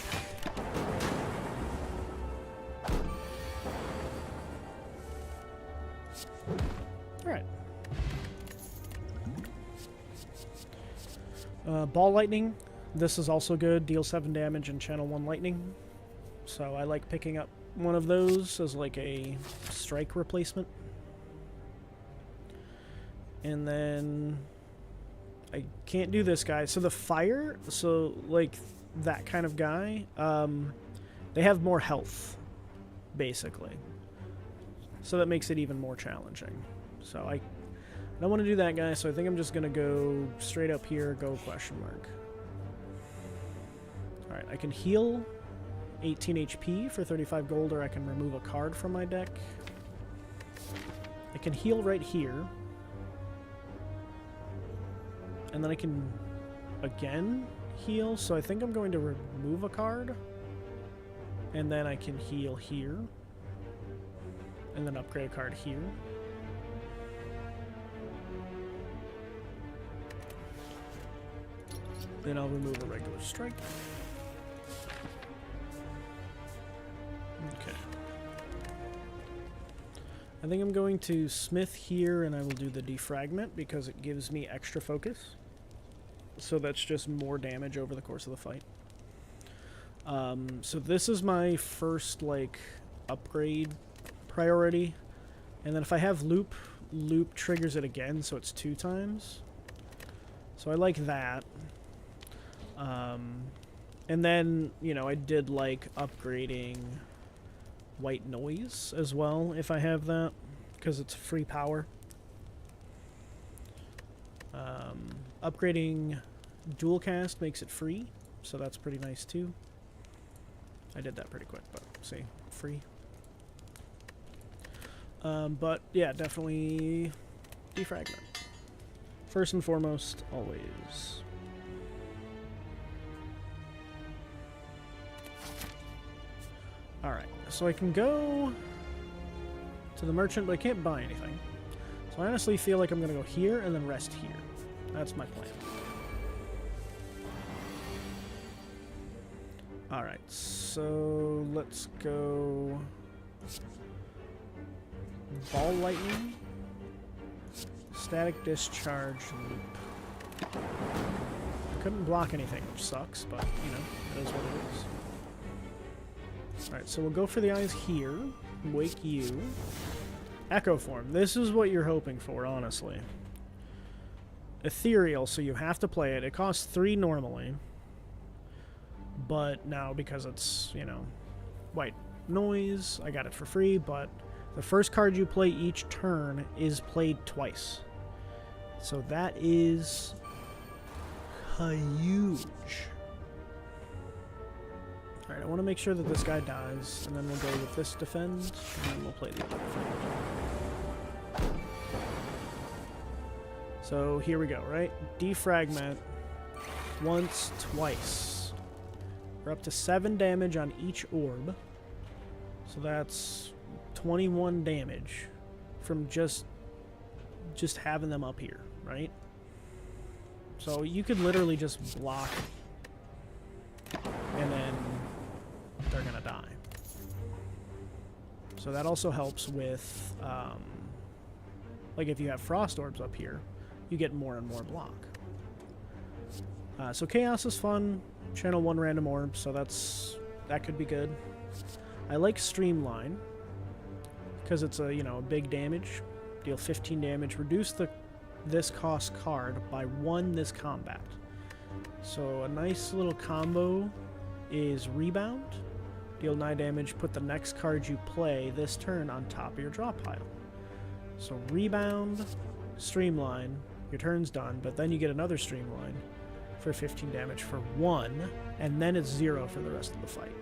Alright. Ball lightning. This is also good. Deal 7 damage and channel 1 lightning. So I like picking up one of those as like a strike replacement. And then I can't do this guy. So the fire, so like that kind of guy, they have more health, basically. So that makes it even more challenging. So I don't want to do that guy, so I think I'm just going to go straight up here, go question mark. Alright, I can heal 18 HP for 35 gold, or I can remove a card from my deck. I can heal right here. And then I can, again, heal. So I think I'm going to remove a card. And then I can heal here. And then upgrade a card here. Then I'll remove a regular strike. Okay. I think I'm going to smith here, and I will do the defragment because it gives me extra focus. So that's just more damage over the course of the fight. So this is my first, like, upgrade priority. And then if I have loop, loop triggers it again, so it's 2 times. So I like that. And then, you know, I did like upgrading white noise as well, if I have that, because it's free power. Upgrading dual cast makes it free, so that's pretty nice too. I did that pretty quick, but see, free. But yeah, definitely defragment. First and foremost, always. Alright, so I can go to the merchant, but I can't buy anything. So I honestly feel like I'm going to go here and then rest here. That's my plan. Alright, so let's go ball lightning, static discharge, loop. Couldn't block anything, which sucks, but, you know, it is what it is. Alright, so we'll go for the eyes here. Wake you. Echo form. This is what you're hoping for, honestly. Ethereal, so you have to play it. It costs 3 normally. But now, because it's, you know, white noise, I got it for free, but the first card you play each turn is played twice. So that is huge. Alright, I want to make sure that this guy dies, and then we'll go with this defend, and then we'll play the other defend. So here we go, right? Defragment once, twice. We're up to 7 damage on each orb. So that's 21 damage from just having them up here, right? So you could literally just block, and then they're gonna die. So that also helps with, like if you have frost orbs up here, you get more and more block. So chaos is fun. Channel 1 random orb, so that could be good. I like streamline because it's a, you know, a big damage. Deal 15 damage. Reduce this cost card by 1 this combat. So a nice little combo is rebound. Deal 9 damage. Put the next card you play this turn on top of your draw pile. So rebound, streamline. Your turn's done, but then you get another streamline for 15 damage for 1, and then it's 0 for the rest of the fight.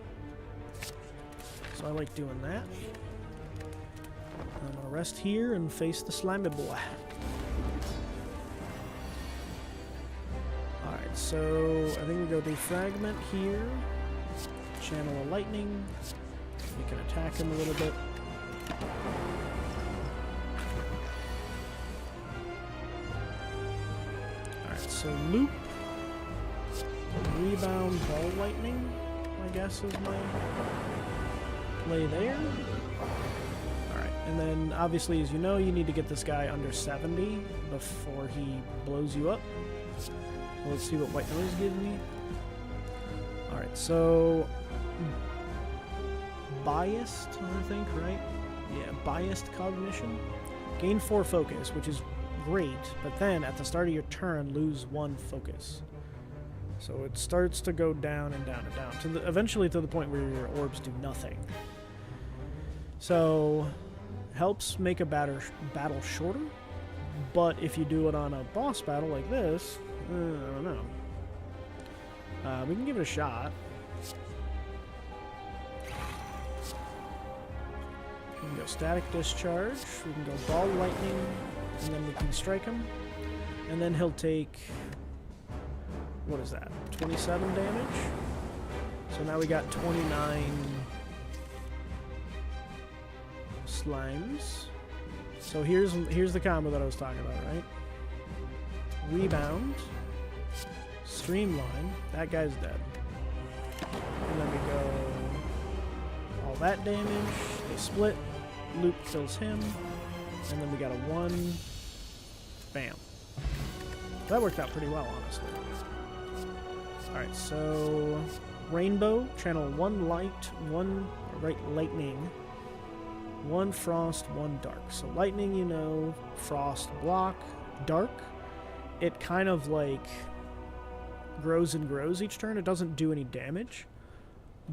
So I like doing that. I'm gonna rest here and face the slimy boy. Alright, so I think we go defragment here. Channel a lightning. We can attack him a little bit. Alright, so loop. Rebound ball lightning, I guess, is my play there. Alright, and then obviously, as you know, you need to get this guy under 70 before he blows you up. So let's see what white noise gives me. Alright, so biased, I think, right? Yeah, biased cognition. Gain 4 focus, which is great, but then at the start of your turn, lose 1 focus. So it starts to go down and down and down, eventually to the point where your orbs do nothing. So, helps make a battle shorter, but if you do it on a boss battle like this, I don't know. We can give it a shot. We can go static discharge, we can go ball lightning, and then we can strike him. And then he'll take... what is that? 27 damage? So now we got 29 slimes. So here's the combo that I was talking about, right? Rebound. Streamline. That guy's dead. And then we go all that damage. They split. Loop kills him. And then we got a 1. Bam. That worked out pretty well, honestly. Alright, so rainbow, channel 1 light, 1 lightning, 1 frost, 1 dark. So lightning, you know, frost, block, dark. It kind of like grows and grows each turn. It doesn't do any damage,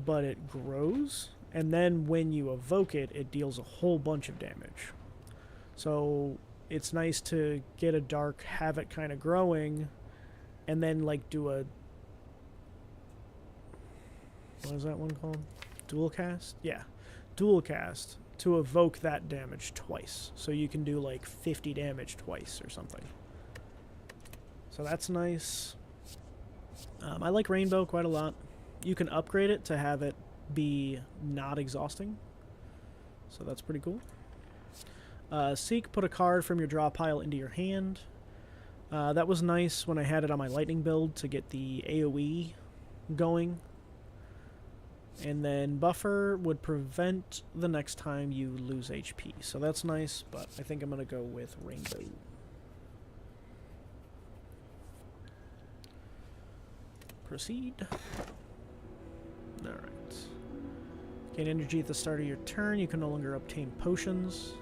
but it grows. And then when you evoke it, it deals a whole bunch of damage. So it's nice to get a dark, have it kind of growing, and then like do a... what is that one called? Dual cast? Yeah. Dual cast to evoke that damage twice. So you can do like 50 damage twice or something. So that's nice. I like Rainbow quite a lot. You can upgrade it to have it be not exhausting. So that's pretty cool. Seek, put a card from your draw pile into your hand. That was nice when I had it on my lightning build to get the AoE going. And then buffer would prevent the next time you lose HP. So that's nice, but I think I'm going to go with Rainbow. Proceed. Alright. Gain energy at the start of your turn. You can no longer obtain potions.